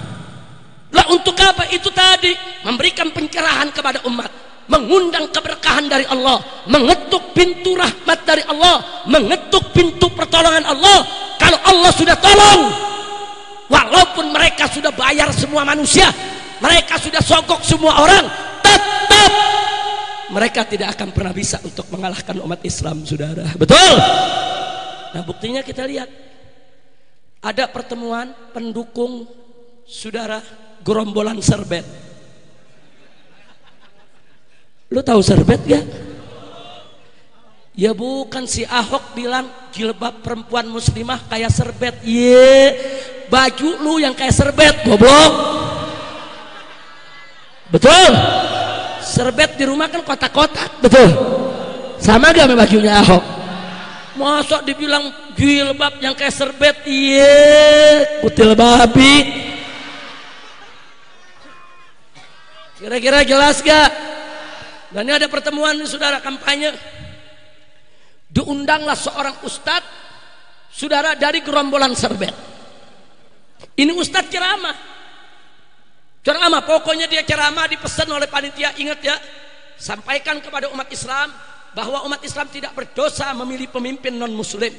Lah untuk apa? Itu tadi memberikan pencerahan kepada umat, mengundang keberkahan dari Allah, mengetuk pintu rahmat dari Allah, mengetuk pintu pertolongan Allah. Kalau Allah sudah tolong, walaupun mereka sudah bayar semua manusia, mereka sudah sogok semua orang, tetap mereka tidak akan pernah bisa untuk mengalahkan umat Islam, saudara. Betul? Nah, buktinya kita lihat, Ada pertemuan pendukung saudara gerombolan serbet. Lu tahu serbet gak? Ya bukan, si Ahok bilang jilbab perempuan muslimah kayak serbet. Ye, baju lu yang kayak serbet, goblok. Betul? Serbet di rumah kan kotak-kotak, betul? Sama gak sama bajunya Ahok? Masa dibilang jilbab yang kayak serbet? Iya, kutil babi. Kira-kira jelas gak? Dan ini ada pertemuan saudara kampanye. Diundanglah seorang ustadz saudara dari gerombolan serbet. Ini ustadz ceramah. Ceramah, pokoknya dia ceramah dipesan oleh panitia. Ingat ya, sampaikan kepada umat Islam bahwa umat Islam tidak berdosa memilih pemimpin non muslim.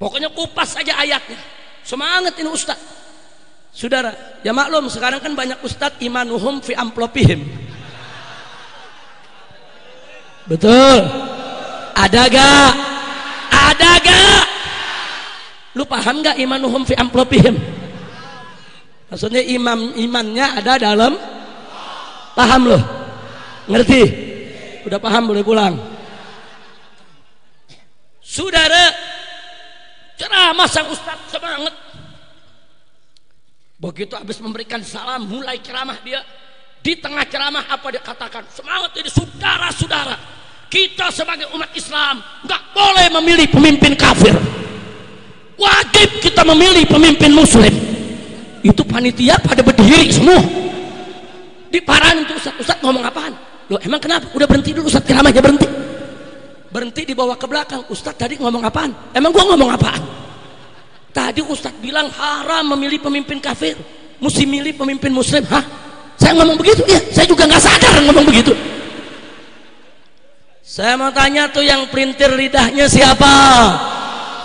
Pokoknya kupas saja ayatnya. Semangat ini ustaz. Saudara, ya maklum sekarang kan banyak ustaz imanuhum fi amplopihim. Betul. Ada gak? Ada gak? Lu paham gak imanuhum fi amplopihim? Maksudnya imannya ada dalam, paham loh? Ngerti? Udah paham boleh pulang. Saudara, ceramah sang ustaz semangat. Begitu habis memberikan salam, mulai ceramah dia. Di tengah ceramah apa dia katakan? Semangat ini, saudara-saudara, kita sebagai umat Islam nggak boleh memilih pemimpin kafir. Wajib kita memilih pemimpin muslim. Itu panitia pada berdiri semua. Diparahin tuh ustaz ngomong apaan? Loh emang kenapa? Udah berhenti dulu ustaz ceramahnya, berhenti. Berhenti dibawa ke belakang. Ustaz tadi ngomong apaan? Emang gua ngomong apaan? Tadi ustaz bilang haram memilih pemimpin kafir, mesti milih pemimpin muslim. Hah? Saya ngomong begitu? Iya, saya juga nggak sadar ngomong begitu. Saya mau tanya tuh, yang printer lidahnya siapa?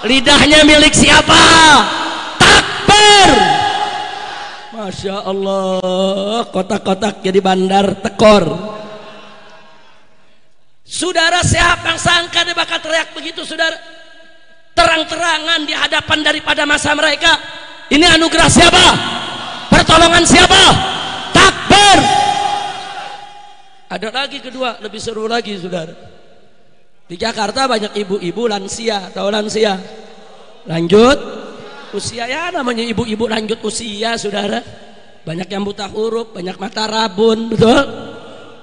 Lidahnya milik siapa? Takbir. Masya Allah, kotak-kotak jadi bandar tekor. Saudara, siapa yang sangka dia bakal teriak begitu saudara? Terang-terangan di hadapan daripada masa mereka. Ini anugerah siapa? Pertolongan siapa? Takbir. Ada lagi kedua, lebih seru lagi saudara. Di Jakarta banyak ibu-ibu lansia. Tahu lansia? Lanjut usia, ya namanya ibu-ibu lanjut usia saudara. Banyak yang buta huruf, banyak mata rabun, betul?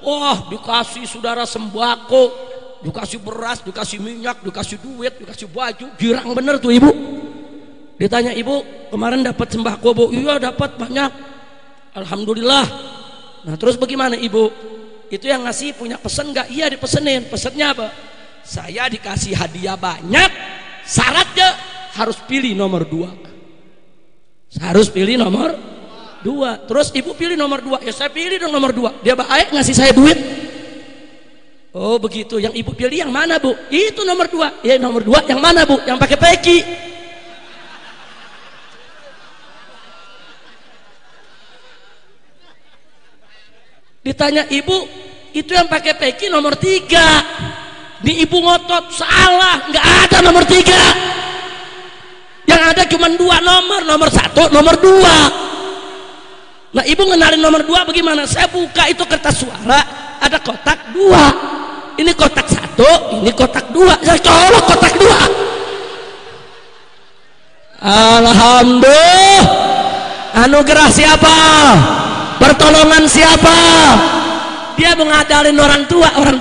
Wah, dikasih saudara sembako, dikasih beras, dikasih minyak, dikasih duit, dikasih baju. Girang bener tuh ibu. Ditanya, ibu kemarin dapat sembako bu? Iya dapat banyak, alhamdulillah. Nah terus bagaimana ibu? Itu yang ngasih punya pesen nggak? Iya dipesenin. Pesennya apa? Saya dikasih hadiah banyak, syaratnya harus pilih nomor 2. Harus pilih nomor 2. Terus ibu pilih nomor 2. Ya saya pilih dong nomor 2. Dia baik ngasih saya duit. Oh begitu. Yang ibu pilih yang mana bu? Itu nomor 2. Ya nomor 2 yang mana bu? Yang pakai peci. Ditanya ibu, itu yang pakai peci nomor 3. Di ibu ngotot, salah, nggak ada nomor 3. Yang ada cuma 2 nomor 1, nomor 2. Nah ibu ngenalin nomor 2 bagaimana? Saya buka itu kertas suara, ada kotak 2. Ini kotak 1, ini kotak 2. Saya colok kotak 2. Alhamdulillah. Anugerah siapa? Pertolongan siapa? Dia mengadalin orang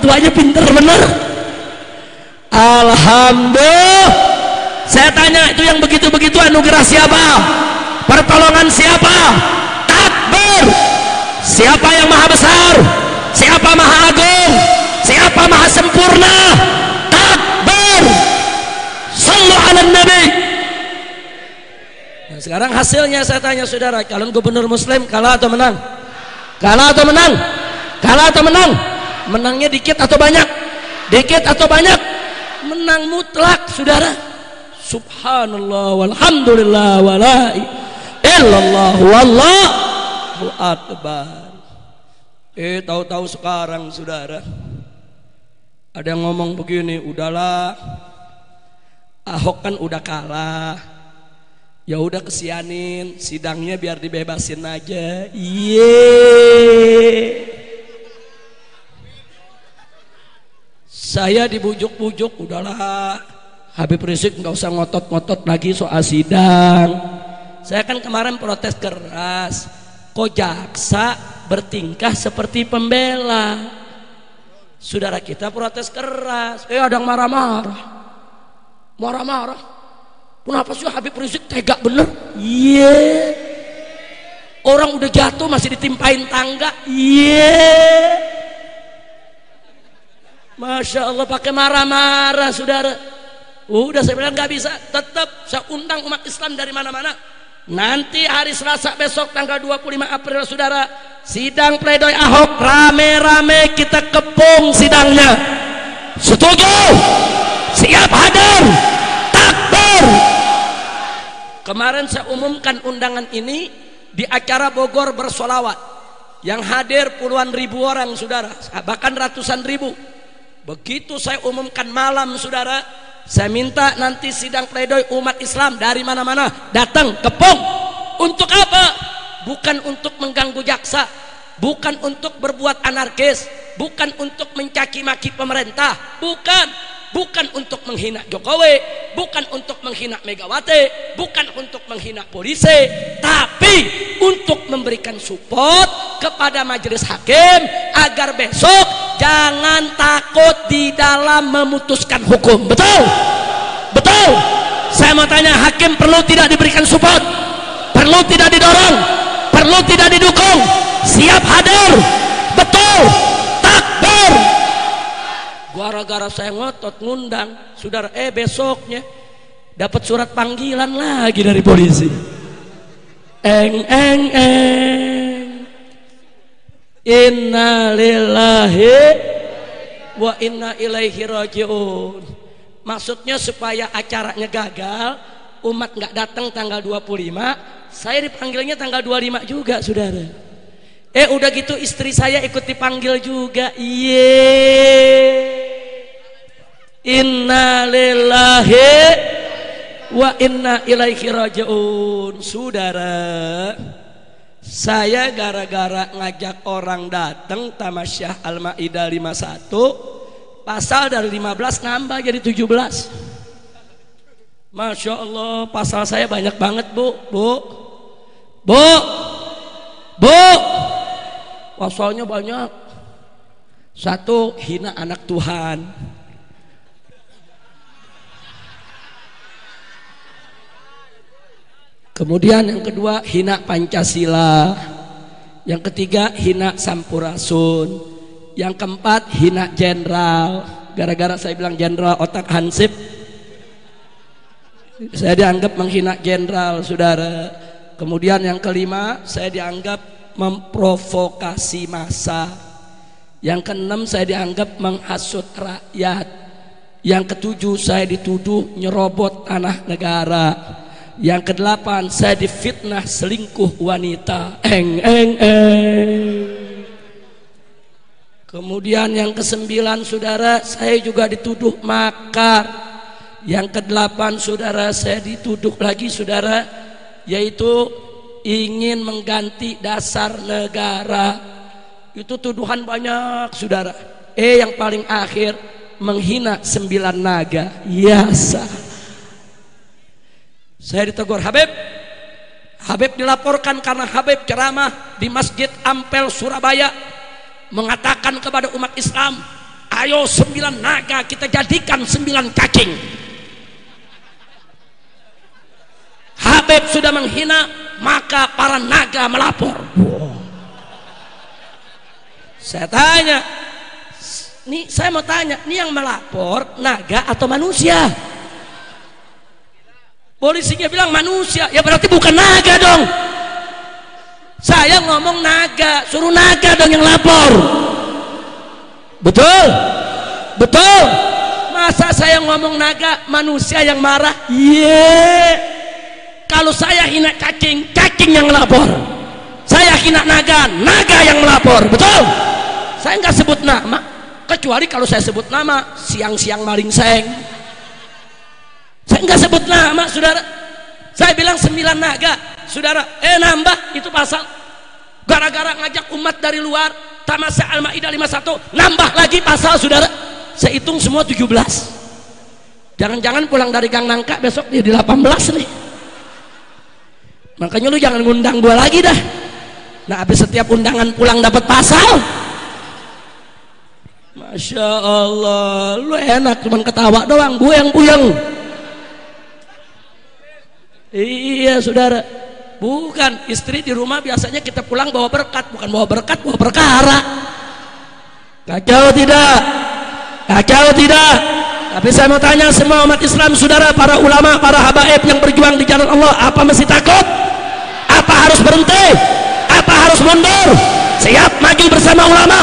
tuanya pinter bener. Alhamdulillah. Saya tanya, itu yang begitu-begitu anugerah siapa? Pertolongan siapa? Takbir. Siapa yang maha besar? Siapa maha agung? Siapa maha sempurna? Takbir. Sallu ala nabi. Nah, sekarang hasilnya saya tanya saudara, calon gubernur muslim kalah atau menang? Kalah atau menang? Kalah atau menang? Menangnya dikit atau banyak? Dikit atau banyak? Menang mutlak saudara. Subhanallah walhamdulillah wala illallah wallahu akbar. Tahu-tahu sekarang saudara ada yang ngomong begini, udahlah Ahok kan udah kalah, Ya udah kesianin, sidangnya biar dibebasin aja. Saya dibujuk-bujuk, udahlah Habib Rizik nggak usah ngotot-ngotot lagi soal sidang. Saya kan kemarin protes keras, kok jaksa bertingkah seperti pembela. Saudara kita protes keras, ada yang marah-marah. Kenapa sih Habib Rizik tega bener? Orang udah jatuh masih ditimpain tangga. Masya Allah pakai marah-marah saudara. Udah saya bilang nggak bisa, tetap saya undang umat Islam dari mana-mana. Nanti hari Selasa besok tanggal 25 April saudara, sidang pledoi Ahok, rame-rame kita kepung sidangnya. Setuju? Siap hadir? Takbir. Kemarin saya umumkan undangan ini di acara Bogor bersolawat, yang hadir puluhan ribu orang saudara, bahkan ratusan ribu. Begitu saya umumkan malam saudara, saya minta nanti sidang pledoi umat Islam dari mana-mana datang kepung. Untuk apa? Bukan untuk mengganggu jaksa, bukan untuk berbuat anarkis, bukan untuk mencaci maki pemerintah, bukan untuk menghina Jokowi, bukan untuk menghina Megawati, bukan untuk menghina polisi, tapi untuk memberikan support kepada majelis hakim agar besok jangan takut di dalam memutuskan hukum. Betul? Betul? Saya mau tanya, hakim perlu tidak diberikan support? Perlu tidak didorong? Perlu tidak didukung? Siap hadir? Betul? Takbir. Gara-gara saya ngotot ngundang saudara, besoknya dapat surat panggilan lagi dari polisi. Inna lillahi wa inna ilaihi rajiun. Maksudnya supaya acaranya gagal, umat nggak datang tanggal 25, saya dipanggilnya tanggal 25 juga saudara. Udah gitu istri saya ikut dipanggil juga. Inna lillahi wa inna ilaihi rajiun. Saudara, saya gara-gara ngajak orang datang tamasyah Al-Maidah 51, pasal dari 15 nambah jadi 17. Masya Allah, pasal saya banyak banget bu. Pasalnya banyak. 1, hina anak Tuhan. Kemudian yang kedua, hina Pancasila. Yang ketiga, hina Sampurasun. Yang keempat, hina jenderal. Gara-gara saya bilang jenderal otak hansip, saya dianggap menghina jenderal saudara. Kemudian yang kelima, saya dianggap memprovokasi massa. Yang keenam, saya dianggap menghasut rakyat. Yang ketujuh, saya dituduh nyerobot tanah negara. Yang kedelapan, saya difitnah selingkuh wanita. Kemudian yang kesembilan saudara, saya juga dituduh makar. Yang kedelapan saudara, saya dituduh lagi saudara, yaitu ingin mengganti dasar negara. Itu tuduhan banyak saudara. Yang paling akhir, menghina 9 naga. Saya ditegur, Habib dilaporkan karena Habib ceramah di Masjid Ampel Surabaya mengatakan kepada umat Islam, ayo 9 naga kita jadikan 9 cacing. Habib sudah menghina, maka para naga melapor. Saya tanya, saya mau tanya, ini yang melapor naga atau manusia? Polisinya bilang manusia, ya berarti bukan naga dong. Saya ngomong naga, suruh naga dong yang lapor. Betul? Betul? Masa saya ngomong naga, manusia yang marah? Kalau saya hina cacing, cacing yang lapor. Saya hina naga, naga yang melapor. Betul? Saya nggak sebut nama, kecuali kalau saya sebut nama, siang-siang maling seng. Saya nggak sebut nama saudara. Saya bilang 9 naga, saudara, nambah itu pasal. Gara-gara ngajak umat dari luar, Tamasya Al-Maidah 51, nambah lagi pasal, saudara. Saya hitung semua 17. Jangan-jangan pulang dari Gang Nangka besok dia di 18 nih. Makanya lu jangan ngundang gua lagi dah. Nah, habis setiap undangan pulang dapat pasal. Masya Allah, lu enak cuman ketawa doang, gue yang puyeng. Iya saudara, bukan, istri di rumah biasanya kita pulang bawa berkat, bukan bawa berkat, bawa perkara. Kacau tidak? Kacau tidak? Tapi saya mau tanya semua umat Islam, saudara, para ulama, para habaib yang berjuang di jalan Allah, apa mesti takut? Apa harus berhenti? Apa harus mundur? Siap maju bersama ulama,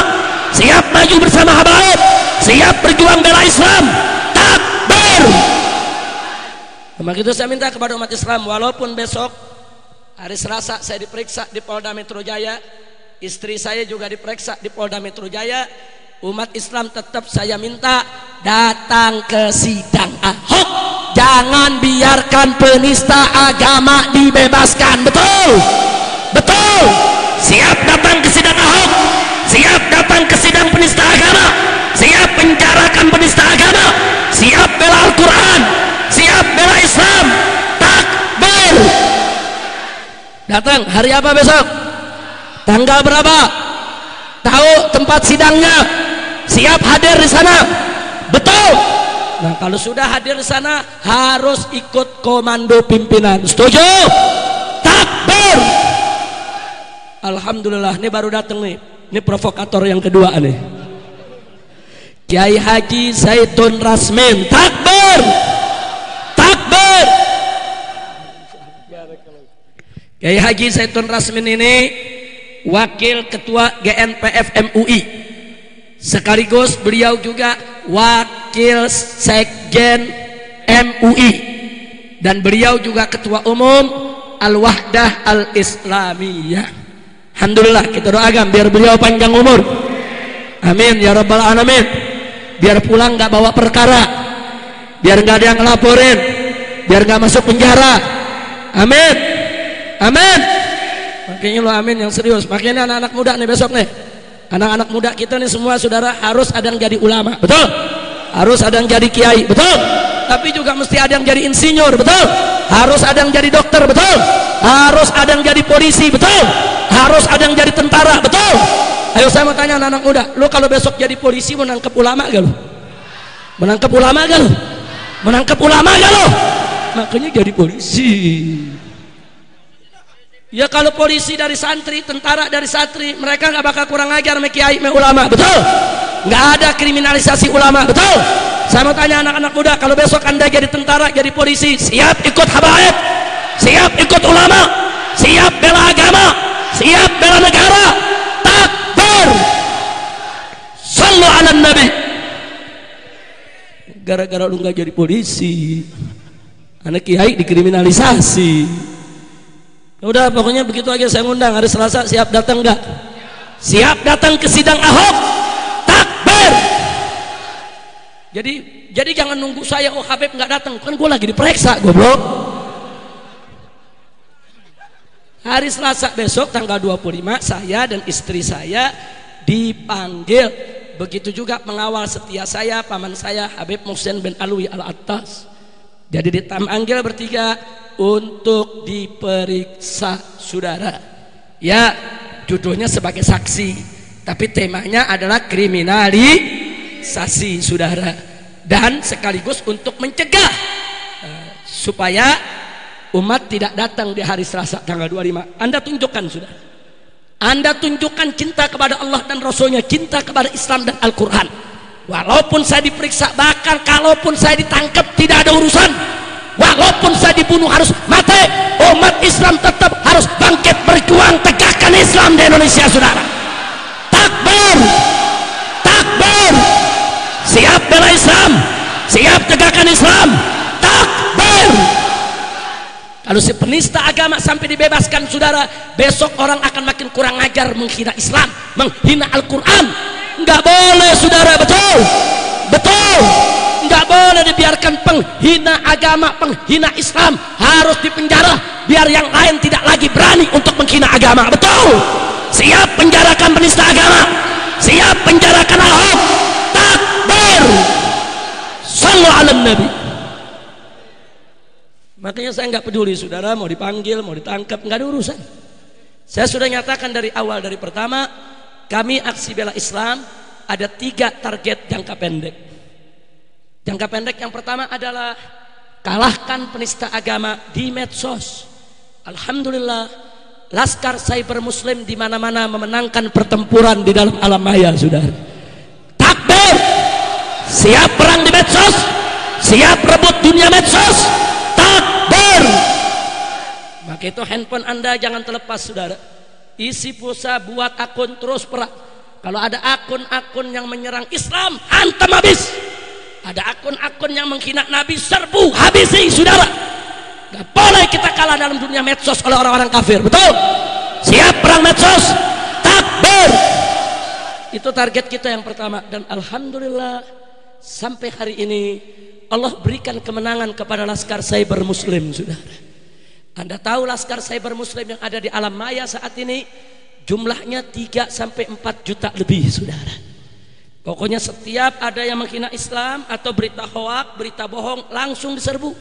siap maju bersama habaib, siap berjuang bela Islam. Takbir. Maka itu saya minta kepada umat Islam, walaupun besok hari Selasa saya diperiksa di Polda Metro Jaya, istri saya juga diperiksa di Polda Metro Jaya, umat Islam tetap saya minta datang ke sidang Ahok. Jangan biarkan penista agama dibebaskan. Betul? Betul? Siap datang ke sidang Ahok, siap datang ke sidang penista agama, siap penjarakan penista agama, siap bela Al-Quran, siap bela Islam. Takbir. Datang hari apa besok? Tanggal berapa? Tahu tempat sidangnya? Siap hadir di sana? Betul? Nah, kalau sudah hadir di sana harus ikut komando pimpinan. Setuju? Takbir. Alhamdulillah, ini baru datang nih. Ini provokator yang kedua nih. Kiai Haji Zaitun Rasmin. Takbir. Takbir. Kiai Haji Zaitun Rasmin ini wakil ketua GNPF MUI, sekaligus beliau juga wakil sekjen MUI, dan beliau juga ketua umum Al-Wahdah Al-Islamiyah. Alhamdulillah, kita doakan biar beliau panjang umur, amin ya rabbal alamin. Biar pulang gak bawa perkara, biar gak ada yang ngelaporin, biar gak masuk penjara, amin, amin. Makanya lo amin yang serius. Makanya anak-anak muda nih besok nih, anak-anak muda kita nih semua saudara, harus ada yang jadi ulama, betul? Harus ada yang jadi kiai, betul? Tapi juga mesti ada yang jadi insinyur, betul? Harus ada yang jadi dokter, betul? Harus ada yang jadi polisi, betul? Harus ada yang jadi tentara, betul? Ayo saya mau tanya anak-anak muda, lo kalau besok jadi polisi mau nangkep ulama gak lo? Menangkep ulama gak lo? Menangkep ulama gak lo? Makanya jadi polisi. Ya kalau polisi dari santri, tentara dari santri, mereka nggak bakal kurang ajar sama kiai, sama ulama, betul? Nggak ada kriminalisasi ulama, betul? Saya mau tanya anak-anak muda, kalau besok anda jadi tentara, jadi polisi, siap ikut habaib, siap ikut ulama, siap bela agama, siap bela negara. Takbir. Sallu ala nabi. Gara-gara lu nggak jadi polisi, anak kiai dikriminalisasi. Udah pokoknya begitu aja, saya ngundang hari Selasa, siap datang enggak? Siap datang ke sidang Ahok. Takbir. Jadi jangan nunggu saya, oh Habib nggak datang, kan gue lagi diperiksa, goblok. Hari Selasa besok tanggal 25 saya dan istri saya dipanggil. Begitu juga pengawal setia saya, paman saya Habib Muhsin bin Alwi Al-Attas. Jadi dipanggil bertiga untuk diperiksa, saudara. Ya, judulnya sebagai saksi, tapi temanya adalah kriminalisasi, saudara. Dan sekaligus untuk mencegah supaya umat tidak datang di hari Selasa tanggal 25. Anda tunjukkan, saudara. Anda tunjukkan cinta kepada Allah dan Rasulnya, cinta kepada Islam dan Al-Quran. Walaupun saya diperiksa, bahkan kalaupun saya ditangkap tidak ada urusan, walaupun saya dibunuh harus mati, umat Islam tetap harus bangkit berjuang tegakkan Islam di Indonesia, saudara. Takbir. Takbir. Siap bela Islam, siap tegakkan Islam. Takbir. Kalau si penista agama sampai dibebaskan, saudara, besok orang akan makin kurang ajar, menghina Islam, menghina Al-Quran. Enggak boleh, saudara, betul? Betul. Enggak boleh dibiarkan penghina agama agama, penghina Islam harus dipenjara biar yang lain tidak lagi berani untuk menghina agama. Betul. Siap penjarakan penista agama, siap penjarakan Ahok. Takbir. Sallu ala Nabi. Makanya saya nggak peduli saudara mau dipanggil, mau ditangkap, nggak ada urusan. Saya sudah nyatakan dari awal, dari pertama, kami Aksi Bela Islam ada 3 target jangka pendek. Jangka pendek yang pertama adalah kalahkan penista agama di medsos. Alhamdulillah, Laskar Cyber Muslim di mana-mana memenangkan pertempuran di dalam alam maya, saudara. Takbir. Siap perang di medsos, siap rebut dunia medsos. Takbir. Maka itu handphone Anda jangan terlepas, saudara. Isi pulsa, buat akun, terus perang. Kalau ada akun-akun yang menyerang Islam, hantam habis. Ada akun-akun yang menghina Nabi, serbu, habisi, saudara. Gak boleh kita kalah dalam dunia medsos oleh orang-orang kafir. Betul. Siap perang medsos. Takbir. Itu target kita yang pertama. Dan alhamdulillah sampai hari ini Allah berikan kemenangan kepada Laskar Cyber Muslim, saudara. Anda tahu Laskar Cyber Muslim yang ada di alam maya saat ini jumlahnya 3 sampai 4 juta lebih, saudara. Pokoknya setiap ada yang menghina Islam atau berita hoak, berita bohong, langsung diserbu,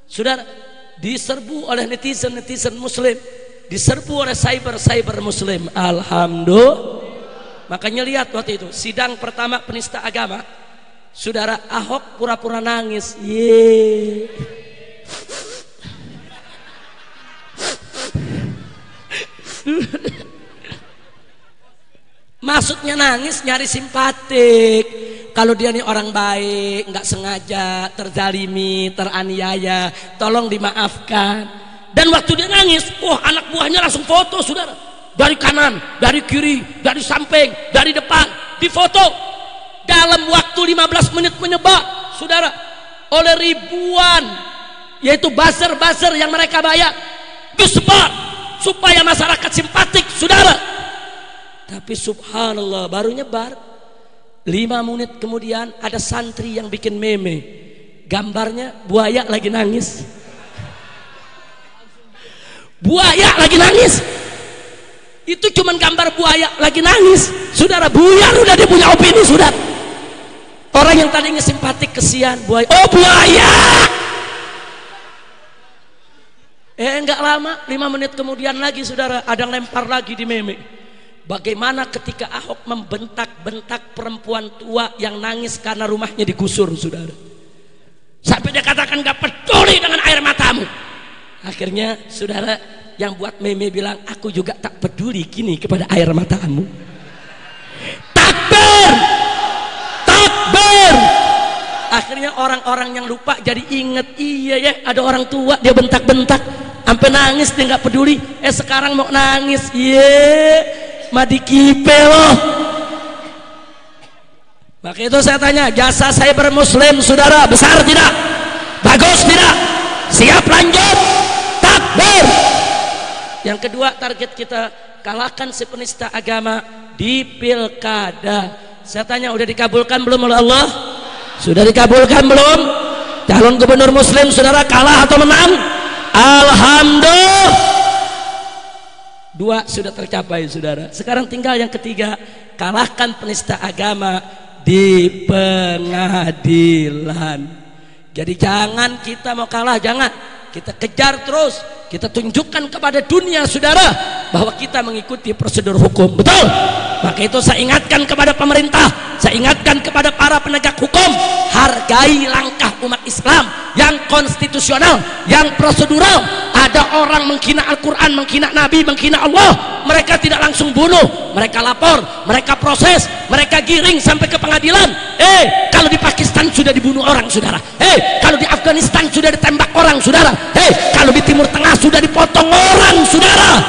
saudara. Diserbu oleh netizen Muslim, diserbu oleh cyber Muslim. Alhamdulillah. Makanya lihat waktu itu sidang pertama penista agama, saudara, Ahok pura-pura nangis. Maksudnya nangis nyari simpatik. Kalau dia nih orang baik, nggak sengaja terzalimi, teraniaya, tolong dimaafkan. Dan waktu dia nangis, anak buahnya langsung foto, saudara. Dari kanan, dari kiri, dari samping, dari depan, difoto. Dalam waktu 15 menit menyebar, saudara, oleh ribuan, yaitu buzzer yang mereka bayar, disebar supaya masyarakat simpatik, saudara. Tapi subhanallah, baru nyebar 5 menit kemudian ada santri yang bikin meme, gambarnya buaya lagi nangis. Buaya lagi nangis. Itu cuman gambar buaya lagi nangis, saudara. Buyar udah dia punya opini, saudara. Orang yang tadinya simpatik kesian, buaya, oh buaya. Enggak lama, 5 menit kemudian lagi, saudara, ada yang lempar lagi di meme. Bagaimana ketika Ahok membentak-bentak perempuan tua yang nangis karena rumahnya digusur, saudara. Sampai dia katakan gak peduli dengan air matamu. Akhirnya, saudara, yang buat meme bilang, aku juga tak peduli kini kepada air matamu. Takbir. Takbir. Akhirnya orang-orang yang lupa jadi inget, iya ya, ada orang tua dia bentak-bentak sampai nangis, dia nggak peduli. Sekarang mau nangis, iya, madi kipe loh. Maka itu saya tanya, jasa cyber Muslim, saudara, besar tidak? Bagus tidak? Siap lanjut? Takbir. Yang kedua target kita, kalahkan si penista agama di pilkada. Saya tanya, udah dikabulkan belum oleh Allah? Sudah dikabulkan belum? Calon gubernur Muslim, saudara, kalah atau menang? Alhamdulillah. 2 sudah tercapai, saudara. Sekarang tinggal yang ketiga, kalahkan penista agama di pengadilan. Jadi jangan kita mau kalah, jangan. Kita kejar terus, kita tunjukkan kepada dunia, saudara, bahwa kita mengikuti prosedur hukum. Betul? Maka itu saya ingatkan kepada pemerintah, saya ingatkan kepada para penegak hukum, hargai langkah umat Islam yang konstitusional, yang prosedural. Ada orang menghina Al-Quran, menghina Nabi, menghina Allah, mereka tidak langsung bunuh, mereka lapor, mereka proses, mereka giring sampai ke pengadilan. Kalau di Pakistan sudah dibunuh orang, saudara. Kalau di Afghanistan sudah ditembak orang, saudara. Kalau di Timur Tengah sudah dipotong orang, saudara.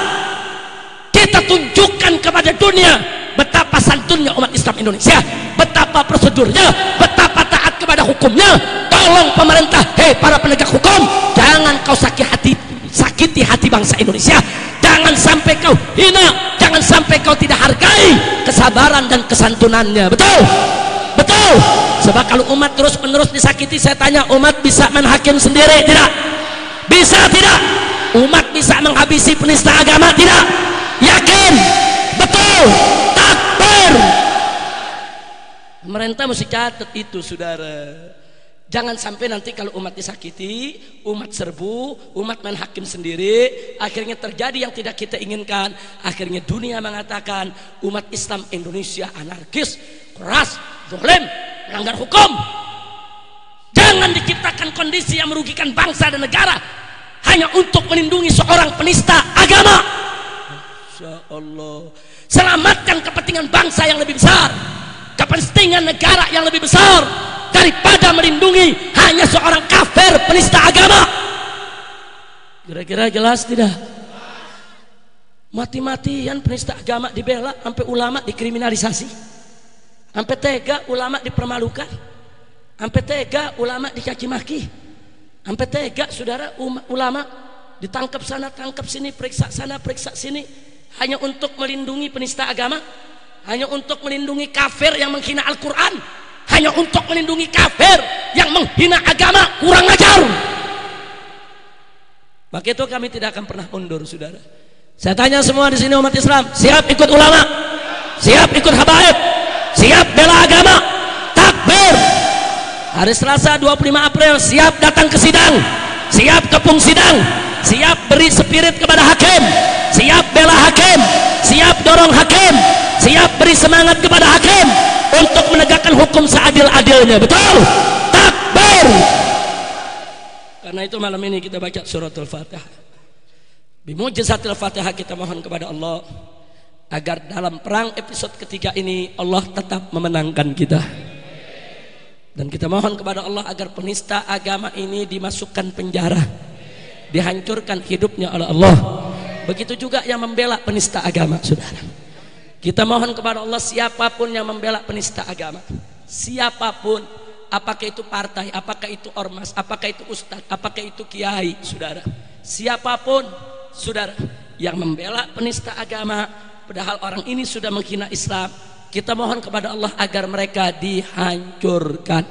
Kita tunjukkan kepada dunia betapa santunnya umat Islam Indonesia, betapa prosedurnya, betapa taat kepada hukumnya. Tolong pemerintah, para penegak hukum, jangan kau sakiti hati bangsa Indonesia. Jangan sampai kau hina, jangan sampai kau tidak hargai kesabaran dan kesantunannya. Betul? Betul? Sebab kalau umat terus-menerus disakiti, saya tanya, umat bisa menhakim sendiri? Tidak. Bisa tidak? Umat bisa menghabisi penista agama? Tidak. Yakin? Betul. Takbir. Pemerintah mesti catat itu, saudara. Jangan sampai nanti kalau umat disakiti, umat serbu, umat main hakim sendiri, akhirnya terjadi yang tidak kita inginkan. Akhirnya dunia mengatakan umat Islam Indonesia anarkis, keras, zalim, melanggar hukum. Jangan diciptakan kondisi yang merugikan bangsa dan negara hanya untuk melindungi seorang penista agama. Insya Allah, selamatkan kepentingan bangsa yang lebih besar, kepentingan negara yang lebih besar, daripada melindungi hanya seorang kafir penista agama. Kira-kira jelas tidak? Mati-matian penista agama dibela, sampai ulama dikriminalisasi, sampai tega ulama dipermalukan, sampai tega ulama dicaci maki, sampai tega saudara ulama ditangkap sana tangkap sini, periksa sana periksa sini, hanya untuk melindungi penista agama, hanya untuk melindungi kafir yang menghina Al-Quran, hanya untuk melindungi kafir yang menghina agama. Kurang ajar. Maka itu kami tidak akan pernah mundur, saudara. Saya tanya semua di sini, umat Islam siap ikut ulama, siap ikut habaib, siap bela agama? Takbir. Hari Selasa 25 April siap datang ke sidang, siap kepung sidang, siap beri spirit kepada hakim, siap bela hakim, siap dorong hakim, siap beri semangat kepada hakim untuk menegakkan hukum seadil-adilnya. Betul? Takbir. Karena itu malam ini kita baca suratul Fatihah. Bimujizatil Fatihah kita mohon kepada Allah agar dalam perang episode ketiga ini Allah tetap memenangkan kita. Dan kita mohon kepada Allah agar penista agama ini dimasukkan penjara, dihancurkan hidupnya oleh Allah. Begitu juga yang membela penista agama, saudara. Kita mohon kepada Allah, siapapun yang membela penista agama, siapapun, apakah itu partai, apakah itu ormas, apakah itu ustadz, apakah itu kiai, saudara, siapapun, saudara, yang membela penista agama, padahal orang ini sudah menghina Islam, kita mohon kepada Allah agar mereka dihancurkan,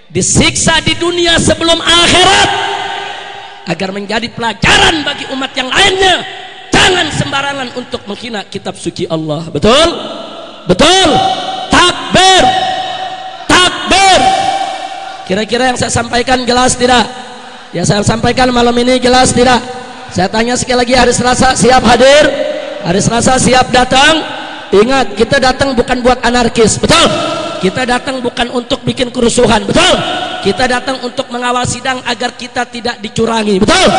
disiksa di dunia sebelum akhirat, agar menjadi pelajaran bagi umat yang lainnya. Jangan sembarangan untuk menghina kitab suci Allah. Betul? Betul? Takbir. Takbir. Kira-kira yang saya sampaikan jelas tidak? Yang saya sampaikan malam ini jelas tidak? Saya tanya sekali lagi, hari Selasa siap hadir? Hari Selasa siap datang? Ingat, kita datang bukan buat anarkis. Betul? Kita datang bukan untuk bikin kerusuhan. Betul? Kita datang untuk mengawal sidang agar kita tidak dicurangi. Betul?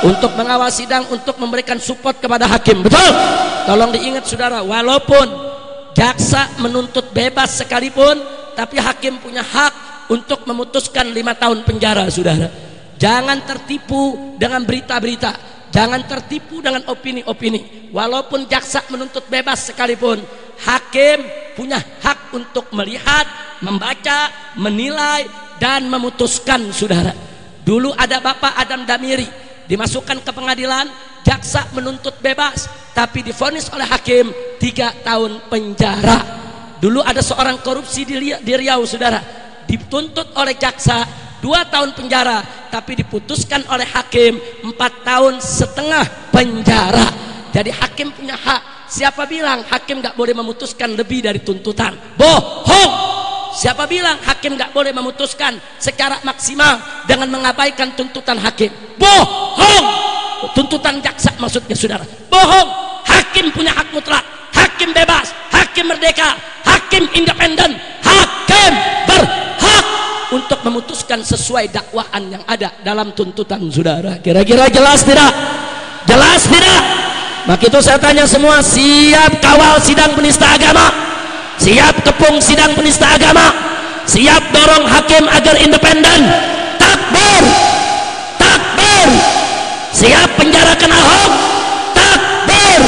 Untuk mengawal sidang, untuk memberikan support kepada hakim. Betul? Tolong diingat saudara, walaupun jaksa menuntut bebas sekalipun, tapi hakim punya hak untuk memutuskan 5 tahun penjara, saudara. Jangan tertipu dengan berita-berita, jangan tertipu dengan opini-opini. Walaupun jaksa menuntut bebas sekalipun, hakim punya hak untuk melihat, membaca, menilai, dan memutuskan, saudara. Dulu ada Bapak Adam Damiri, dimasukkan ke pengadilan, jaksa menuntut bebas, tapi divonis oleh hakim 3 tahun penjara. Dulu ada seorang korupsi di Riau, saudara, dituntut oleh jaksa 2 tahun penjara, tapi diputuskan oleh hakim 4,5 tahun penjara. Jadi hakim punya hak. Siapa bilang hakim gak boleh memutuskan lebih dari tuntutan? Bohong. Siapa bilang hakim gak boleh memutuskan secara maksimal dengan mengabaikan tuntutan hakim? Bohong. Tuntutan jaksa maksudnya, saudara. Bohong. Hakim punya hak mutlak, hakim bebas, hakim merdeka, hakim independen, hakim berhak untuk memutuskan sesuai dakwaan yang ada dalam tuntutan, saudara. Kira-kira jelas tidak? Jelas tidak? Maka itu saya tanya semua, siap kawal sidang penista agama, siap kepung sidang penista agama, siap dorong hakim agar independen? Takbir. Takbir. Siap penjarakan Ahok? Takbir.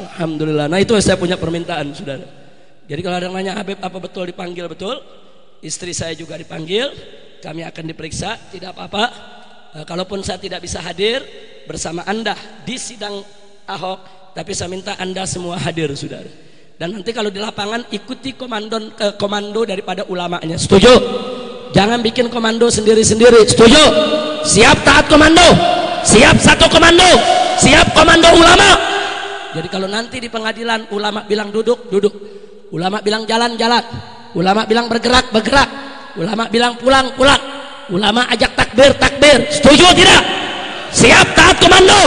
Alhamdulillah. Nah itu saya punya permintaan, saudara. Jadi kalau ada yang nanya, Habib apa betul dipanggil? Betul. Istri saya juga dipanggil, kami akan diperiksa, tidak apa-apa. Kalaupun saya tidak bisa hadir bersama Anda di sidang Ahok, tapi saya minta Anda semua hadir, saudara. Dan nanti kalau di lapangan ikuti komando daripada ulamanya. Setuju? Jangan bikin komando sendiri-sendiri. Setuju? Siap taat komando? Siap satu komando? Siap komando ulama? Jadi kalau nanti di pengadilan ulama bilang duduk, duduk. Ulama bilang jalan, jalan. Ulama bilang bergerak, bergerak. Ulama bilang pulang, pulang. Ulama ajak takbir, takbir. Setuju tidak? Siap taat komando?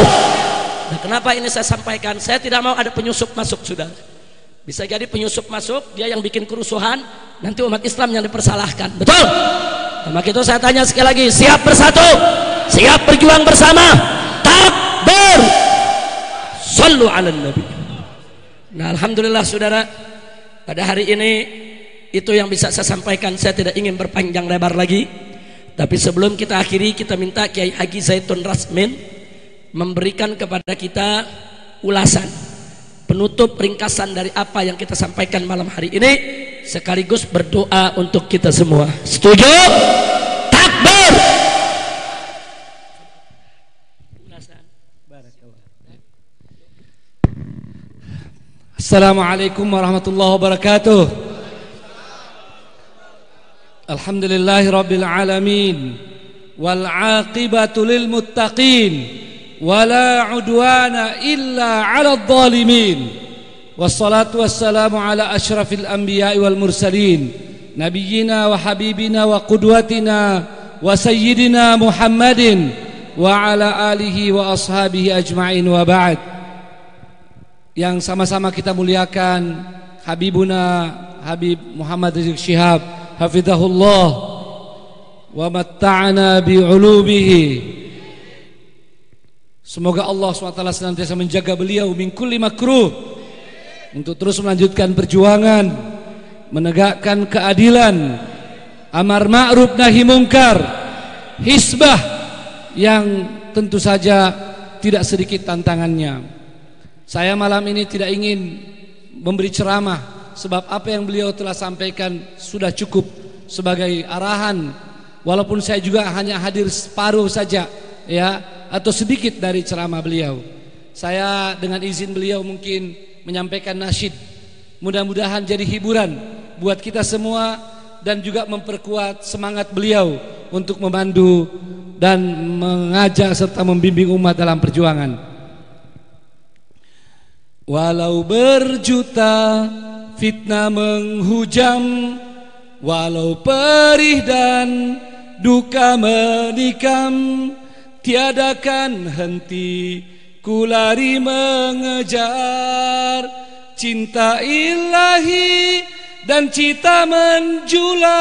Nah, kenapa ini saya sampaikan? Saya tidak mau ada penyusup masuk, sudah. Bisa jadi penyusup masuk, dia yang bikin kerusuhan, nanti umat Islam yang dipersalahkan. Betul? Nah, maka itu saya tanya sekali lagi, siap bersatu? Siap berjuang bersama? Takbir! Sallu ala nabi. Nah, alhamdulillah saudara, pada hari ini itu yang bisa saya sampaikan. Saya tidak ingin berpanjang lebar lagi. Tapi sebelum kita akhiri, kita minta Kiai Haji Zaitun Rasmin memberikan kepada kita ulasan penutup ringkasan dari apa yang kita sampaikan malam hari ini, sekaligus berdoa untuk kita semua. Setuju? Takbir! Assalamualaikum warahmatullahi wabarakatuh. Alhamdulillahi rabbil alamin, wal aqibatu lil muttaqin, wala udwana illa 'alal zalimin. Wassalatu wassalamu ala asyrafil anbiya'i wal mursalin, nabiyyina wa habibina wa qudwatina wa sayyidina Muhammadin wa ala alihi wa ashabihi ajma'in, wa ba'd. Yang sama-sama kita muliakan Habibuna Habib Muhammad Rizik Syihab hafizahullah wa matta'ana bi'ulubihi. Semoga Allah SWT senantiasa menjaga beliau min kulli makruh, untuk terus melanjutkan perjuangan menegakkan keadilan, amar ma'ruf nahi mungkar, hisbah yang tentu saja tidak sedikit tantangannya. Saya malam ini tidak ingin memberi ceramah, sebab apa yang beliau telah sampaikan sudah cukup sebagai arahan. Walaupun saya juga hanya hadir separuh saja, ya, atau sedikit dari ceramah beliau. Saya dengan izin beliau mungkin menyampaikan nasyid. Mudah-mudahan jadi hiburan buat kita semua dan juga memperkuat semangat beliau untuk memandu dan mengajak serta membimbing umat dalam perjuangan. Walau berjuta fitnah menghujam, walau perih dan duka menikam, tiadakan henti ku lari mengejar cinta ilahi dan cita menjulang.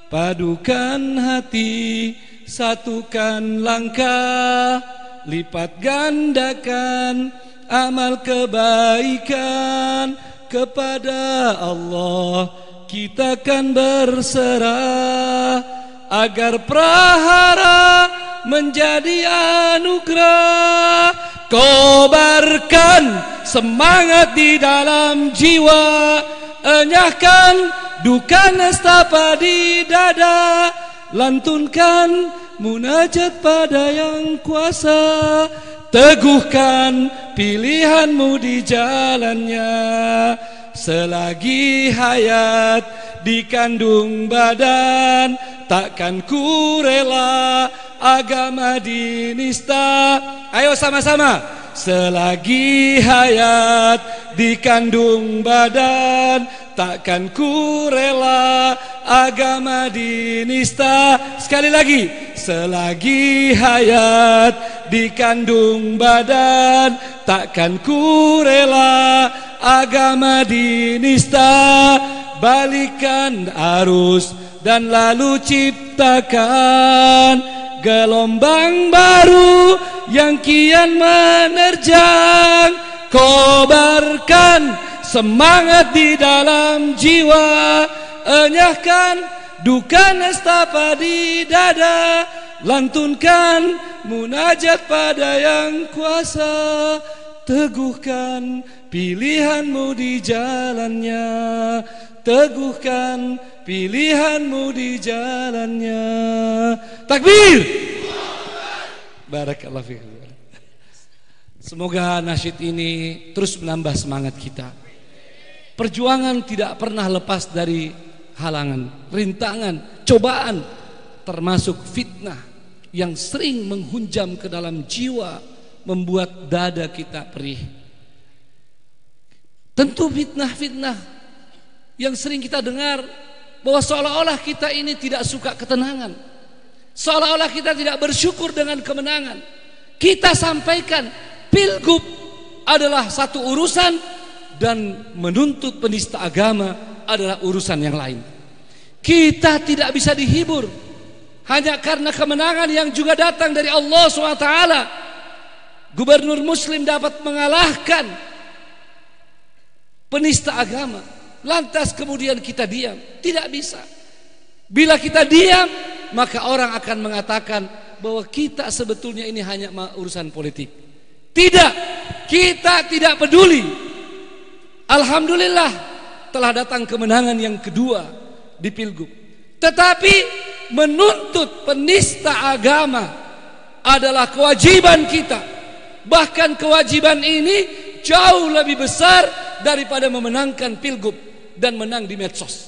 Padukan hati, satukan langkah, lipat gandakan amal kebaikan, kepada Allah kita kan berserah, agar prahara menjadi anugerah. Kobarkan semangat di dalam jiwa, enyahkan duka nestapa di dada, lantunkan munajat pada yang kuasa, teguhkan pilihanmu di jalannya. Selagi hayat dikandung badan, takkan ku rela agama dinista. Ayo sama-sama. Selagi hayat dikandung badan, takkan ku rela agama dinista. Sekali lagi. Selagi hayat dikandung badan, takkan ku rela agama dinista. Balikan arus dan lalu ciptakan gelombang baru yang kian menerjang. Kobarkan semangat di dalam jiwa, enyahkan duka nestapa di dada, lantunkan munajat pada yang kuasa, teguhkan pilihanmu di jalannya, teguhkan pilihanmu di jalannya. Takbir. Barakallahu fiik. Semoga nasyid ini terus menambah semangat kita. Perjuangan tidak pernah lepas dari halangan, rintangan, cobaan, termasuk fitnah yang sering menghunjam ke dalam jiwa, membuat dada kita perih. Tentu fitnah-fitnah yang sering kita dengar, bahwa seolah-olah kita ini tidak suka ketenangan, seolah-olah kita tidak bersyukur dengan kemenangan. Kita sampaikan, pilgub adalah satu urusan dan menuntut penista agama adalah urusan yang lain. Kita tidak bisa dihibur hanya karena kemenangan yang juga datang dari Allah SWT. Gubernur Muslim dapat mengalahkan penista agama, lantas kemudian kita diam. Tidak bisa. Bila kita diam, maka orang akan mengatakan bahwa kita sebetulnya ini hanya urusan politik. Tidak, kita tidak peduli. Alhamdulillah telah datang kemenangan yang kedua di pilgub. Tetapi menuntut penista agama adalah kewajiban kita. Bahkan kewajiban ini jauh lebih besar daripada memenangkan pilgub dan menang di medsos.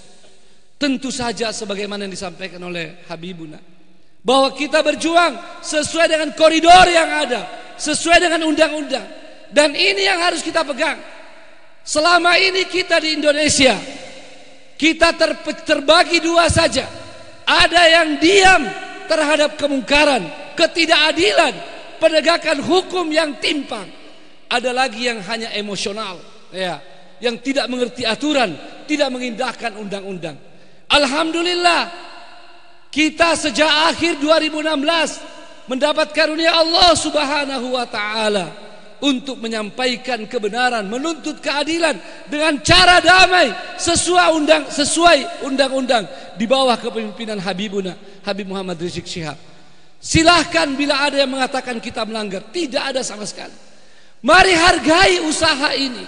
Tentu saja sebagaimana yang disampaikan oleh Habibuna, bahwa kita berjuang sesuai dengan koridor yang ada, sesuai dengan undang-undang. Dan ini yang harus kita pegang. Selama ini kita di Indonesia, kita terbagi dua saja. Ada yang diam terhadap kemungkaran, ketidakadilan, penegakan hukum yang timpang. Ada lagi yang hanya emosional, ya, yang tidak mengerti aturan, tidak mengindahkan undang-undang. Alhamdulillah, kita sejak akhir 2016 mendapat karunia Allah Subhanahu wa taala untuk menyampaikan kebenaran, menuntut keadilan dengan cara damai sesuai undang-undang di bawah kepemimpinan Habibuna, Habib Muhammad Rizik Syihab. Silahkan bila ada yang mengatakan kita melanggar, tidak ada sama sekali. Mari hargai usaha ini.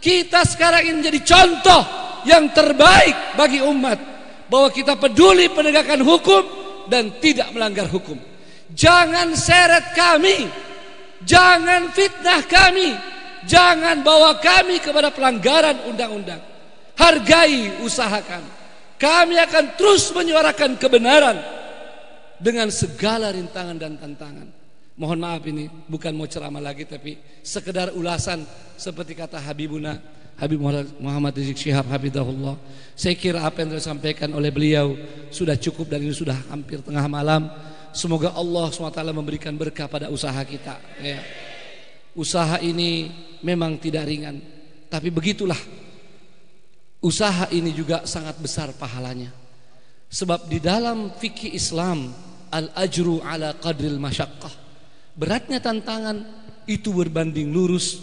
Kita sekarang ini menjadi contoh yang terbaik bagi umat, bahwa kita peduli penegakan hukum dan tidak melanggar hukum. Jangan seret kami, jangan fitnah kami, jangan bawa kami kepada pelanggaran undang-undang. Hargai usaha kami. Kami akan terus menyuarakan kebenaran dengan segala rintangan dan tantangan. Mohon maaf, ini bukan mau ceramah lagi, tapi sekedar ulasan seperti kata Habibuna, Habib Muhammad Rizik Syihab hafizahullah. Saya kira apa yang disampaikan oleh beliau sudah cukup dan ini sudah hampir tengah malam. Semoga Allah SWT memberikan berkah pada usaha kita, ya. Usaha ini memang tidak ringan, tapi begitulah, usaha ini juga sangat besar pahalanya. Sebab di dalam fikih Islam, al-ajru ala qadril masyaqqah, beratnya tantangan itu berbanding lurus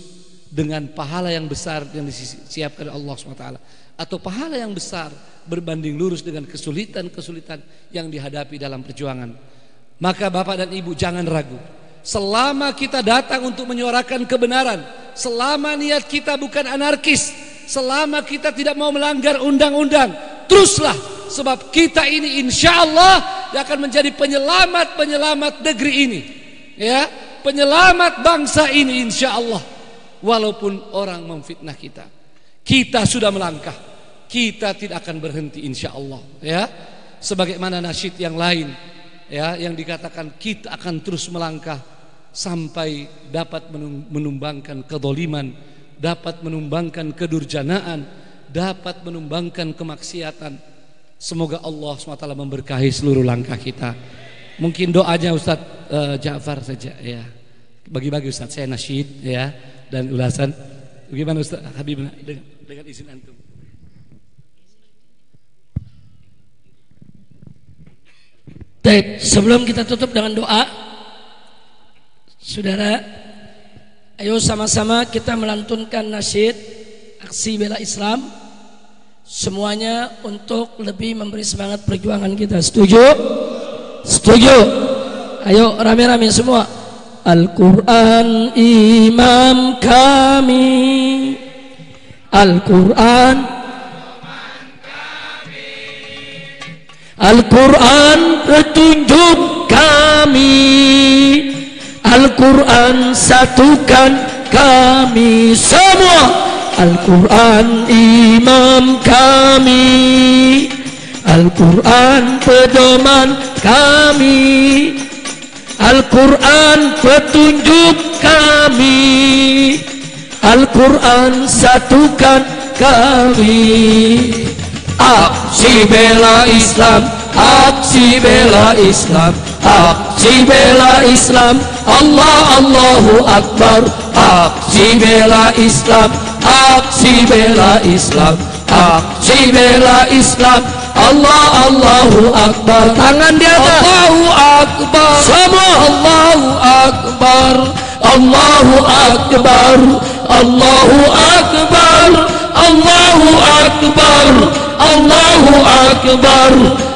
dengan pahala yang besar yang disiapkan oleh Allah SWT, atau pahala yang besar berbanding lurus dengan kesulitan-kesulitan yang dihadapi dalam perjuangan. Maka Bapak dan Ibu jangan ragu. Selama kita datang untuk menyuarakan kebenaran, selama niat kita bukan anarkis, selama kita tidak mau melanggar undang-undang, teruslah. Sebab kita ini insya Allah akan menjadi penyelamat negeri ini, ya, penyelamat bangsa ini insya Allah. Walaupun orang memfitnah kita, kita sudah melangkah, kita tidak akan berhenti insya Allah, ya. Sebagaimana nasyid yang lain, ya, yang dikatakan kita akan terus melangkah sampai dapat menumbangkan kezaliman, dapat menumbangkan kedurjanaan, dapat menumbangkan kemaksiatan. Semoga Allah SWT memberkahi seluruh langkah kita. Mungkin doanya Ustadz Ja'far saja, ya. Bagi-bagi Ustadz, saya nasyid, ya, dan ulasan. Bagaimana Ustadz Habib dengan izin antum? Baik, sebelum kita tutup dengan doa, saudara, ayo sama-sama kita melantunkan nasyid aksi bela Islam, semuanya untuk lebih memberi semangat perjuangan kita. Setuju? Setuju? Ayo rame-rame semua. Al-Quran imam kami, Al-Quran, Al-Quran petunjuk kami, Al-Quran Al-Quran satukan kami semua. Al-Quran imam kami, Al-Quran pedoman kami, Al-Quran petunjuk kami, Al-Quran satukan kami. Aksi bela Islam, aksi bela Islam, aksi bela Islam, Allahu Akbar. Aksi bela Islam, aksi bela Islam, aksi bela Islam, Allahu Akbar. Tangan di atas. Allahu Akbar. Semua. Allahu Akbar. Allahu Akbar. Allahu Akbar. Allahu Akbar. Allahu Akbar.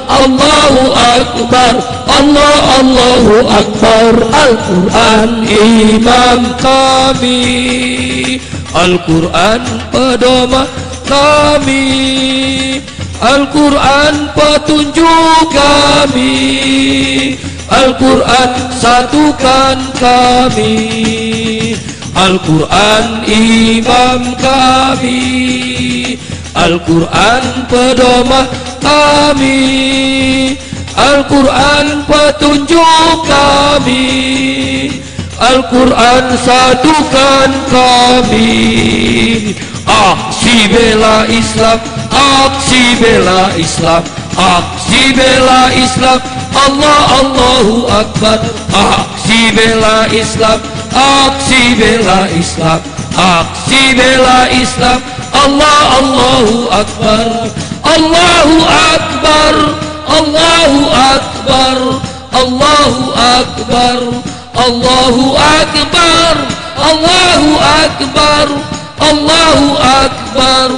Allahu Akbar. Allahu Akbar. Al-Quran imam kami, Al-Quran pedoman kami, Al-Quran petunjuk kami, Al-Quran satukan kami, Al-Quran imam kami, Al-Quran pedoman kami, Al-Quran petunjuk kami, Al-Quran satukan kami. Aksi bela Islam, aksi bela Islam, aksi bela Islam, Allahu Akbar. Aksi bela Islam, aksi bela Islam, aksi bela Islam, Allahu Akbar. Allahu Akbar. Allahu Akbar. Allahu Akbar. Allahu Akbar. Allahu Akbar. Allahu Akbar.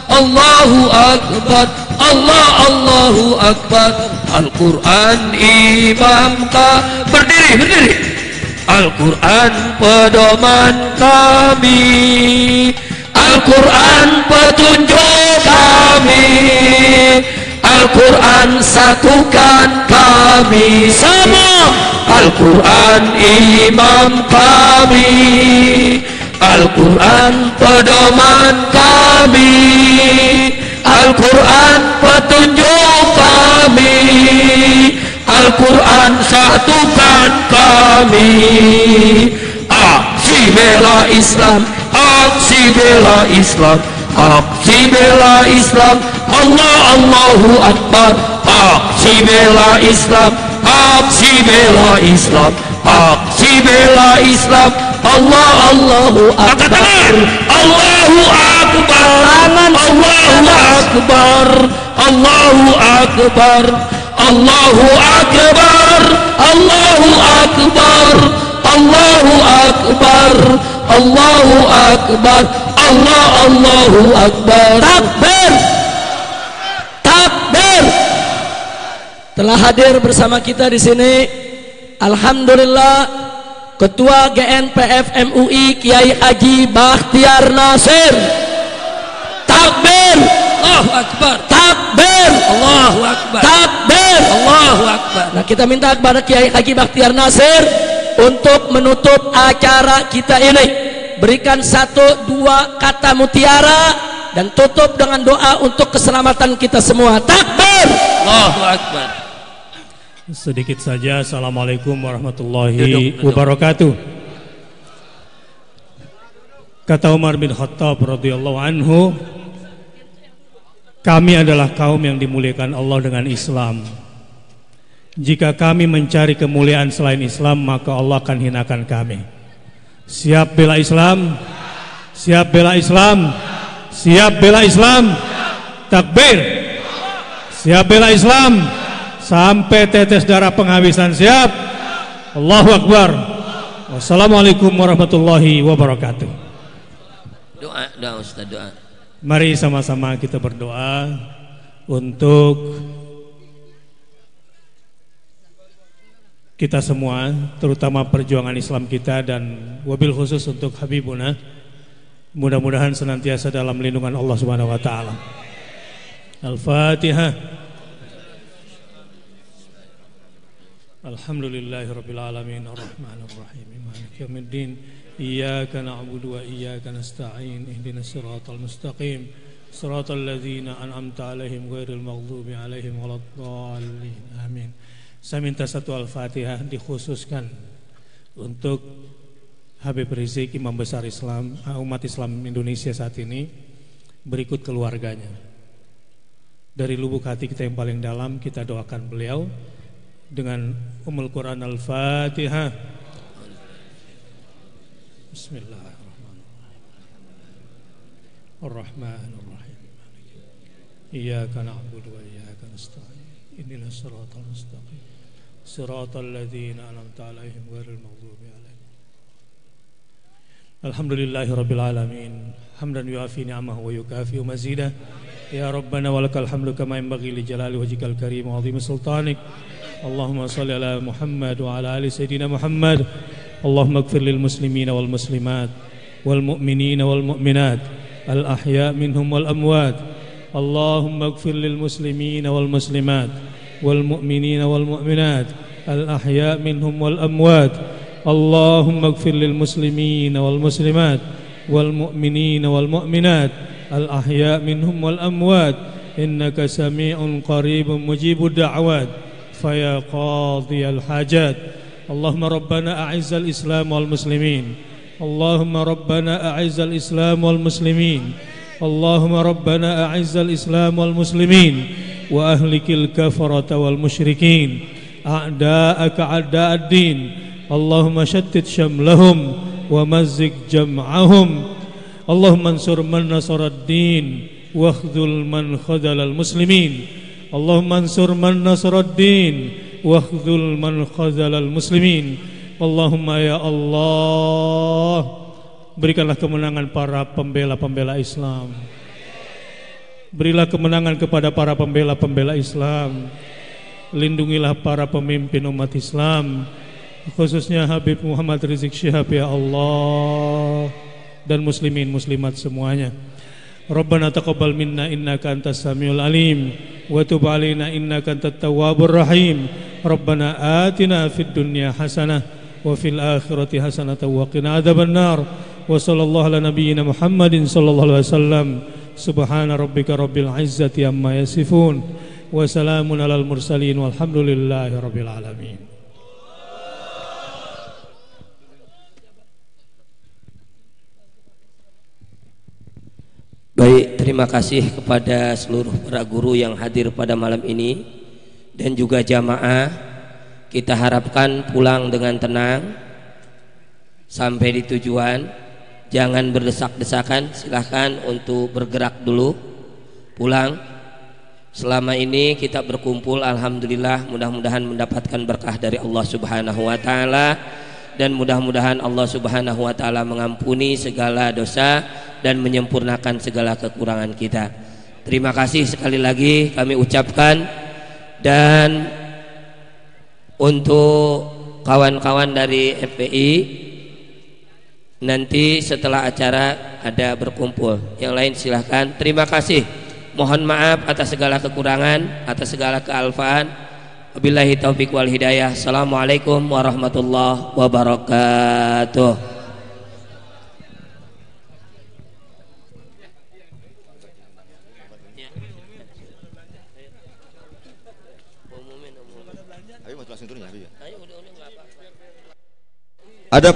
Allahu Akbar. Allahu Akbar. Al-Quran imam kami. Berdiri. Al-Quran pedoman kami, Al-Quran petunjuk kami, Al-Quran satukan kami semua. Al-Quran imam kami, Al-Quran pedoman kami, Al-Quran petunjuk kami, Al-Quran satukan kami. Aksi bela Islam, aksi bela Islam, aksi bela Islam, Allahu Akbar. Aksi bela Islam, aksi bela Islam, aksi bela Islam, Allahu Akbar. Allahu Akbar. Allahu Akbar. Allahu Akbar. Allahu Akbar. Allahu Akbar. Allahu Akbar. Allahu Akbar. Allahu Akbar. Takbir. Takbir. Telah hadir bersama kita di sini, alhamdulillah, Ketua GNPF MUI Kiai Haji Bakhtiar Nasir. Takbir. Allahu Akbar. Takbir. Allahu Akbar. Takbir. Allahu Akbar. Nah, kita minta kepada Kiai Haji Bakhtiar Nasir untuk menutup acara kita ini. Berikan 1-2 kata mutiara dan tutup dengan doa untuk keselamatan kita semua. Takbir. Allahu Akbar. Sedikit saja. Assalamualaikum warahmatullahi wabarakatuh. Kata Umar bin Khattab radhiyallahu anhu, kami adalah kaum yang dimuliakan Allah dengan Islam. Jika kami mencari kemuliaan selain Islam, maka Allah akan hinakan kami. Siap bela Islam? Siap bela Islam? Siap bela Islam? Takbir. Siap bela Islam sampai tetes darah penghabisan. Siap? Allahu Akbar. Wassalamualaikum warahmatullahi wabarakatuh. Doa Ustaz, doa. Mari sama-sama kita berdoa untuk kita semua, terutama perjuangan Islam kita, dan wabil khusus untuk Habibuna. Mudah-mudahan senantiasa dalam lindungan Allah Subhanahu wa taala. Al-Fatihah. Alhamdulillahirabbil alamin arrahmanir rahim maliki yaumiddin iyyaka na'budu wa iyyaka nasta'in ihdinas siratal mustaqim siratal ladzina an'amta 'alaihim ghairil maghdubi 'alaihim waladdallin amin. Saya minta satu Al-Fatihah dikhususkan untuk Habib Rizik, imam besar Islam umat Islam Indonesia saat ini, berikut keluarganya. Dari lubuk hati kita yang paling dalam kita doakan beliau dengan Ummul Quran Al-Fatihah. Bismillahirrahmanirrahim. Ar-Rahmanir-Rahim. Iyyaka na'budu wa iyyaka nasta'in. Ihdinas siratal mustaqim. Siratal ladzina an'amta 'alaihim ghairil maghdubi 'alaihim. Alhamdulillahirabbil alamin. Hamdan yuafi ni'amahu wa yukafi mazidah. Ya Rabbana walakal hamdu kama yanbaghi li jalali wajhikal karim wa 'azimi sultanik. Allahumma salli ala Muhammad wa ala ali sayyidina Muhammad. Allahumma ighfir lil muslimina wal muslimat wal mu'minina wal mu'minat al ahya' minhum wal amwat. Allahumma ighfir lil muslimina wal muslimat wal mu'minina wal mu'minat al ahya' minhum wal amwat. Allahumma ighfir lil muslimina wal muslimat wal mu'minina wal mu'minat al ahya' minhum wal amwat. Innaka sami'un qaribun mujibud da'wat. فيا قاضي الحاجات اللهم ربنا أعز الإسلام والمسلمين اللهم ربنا أعز الإسلام والمسلمين اللهم ربنا أعز الإسلام والمسلمين وأهلك الكفرة والمشركين أعداءك أعداء الدين اللهم شتت شملهم ومزق جمعهم اللهم انصر من نصر الدين واخذل من خذل المسلمين Allahumma ansur man nasaraddin wakhdhul man khazalal muslimin. Allahumma ya Allah, berikanlah kemenangan para pembela-pembela Islam. Berilah kemenangan kepada para pembela-pembela Islam. Lindungilah para pemimpin umat Islam, khususnya Habib Muhammad Rizik Syihab ya Allah, dan muslimin muslimat semuanya. Rabbana taqabbal minna innaka antas samiul alim wa tub alaina innaka antat tawwabur rahim. Rabbana atina fid dunya hasanah wa fil akhirati hasanah wa qina adzabannar. Wa sallallahu ala nabiyyina Muhammadin sallallahu alaihi wasallam. Subhana rabbika rabbil izzati amma yasifun wa salamun alal mursalin walhamdulillahi rabbil alamin. Baik, terima kasih kepada seluruh para guru yang hadir pada malam ini dan juga jamaah. Kita harapkan pulang dengan tenang sampai di tujuan. Jangan berdesak-desakan, silahkan untuk bergerak dulu pulang. Selama ini kita berkumpul, alhamdulillah, mudah-mudahan mendapatkan berkah dari Allah Subhanahu wa taala, dan mudah-mudahan Allah Subhanahu wa taala mengampuni segala dosa dan menyempurnakan segala kekurangan kita. Terima kasih sekali lagi kami ucapkan. Dan untuk kawan-kawan dari FPI, nanti setelah acara ada berkumpul. Yang lain silahkan. Terima kasih. Mohon maaf atas segala kekurangan, atas segala kealfaan. Wabillahi taufiq wal hidayah. Assalamualaikum warahmatullahi wabarakatuh. Ada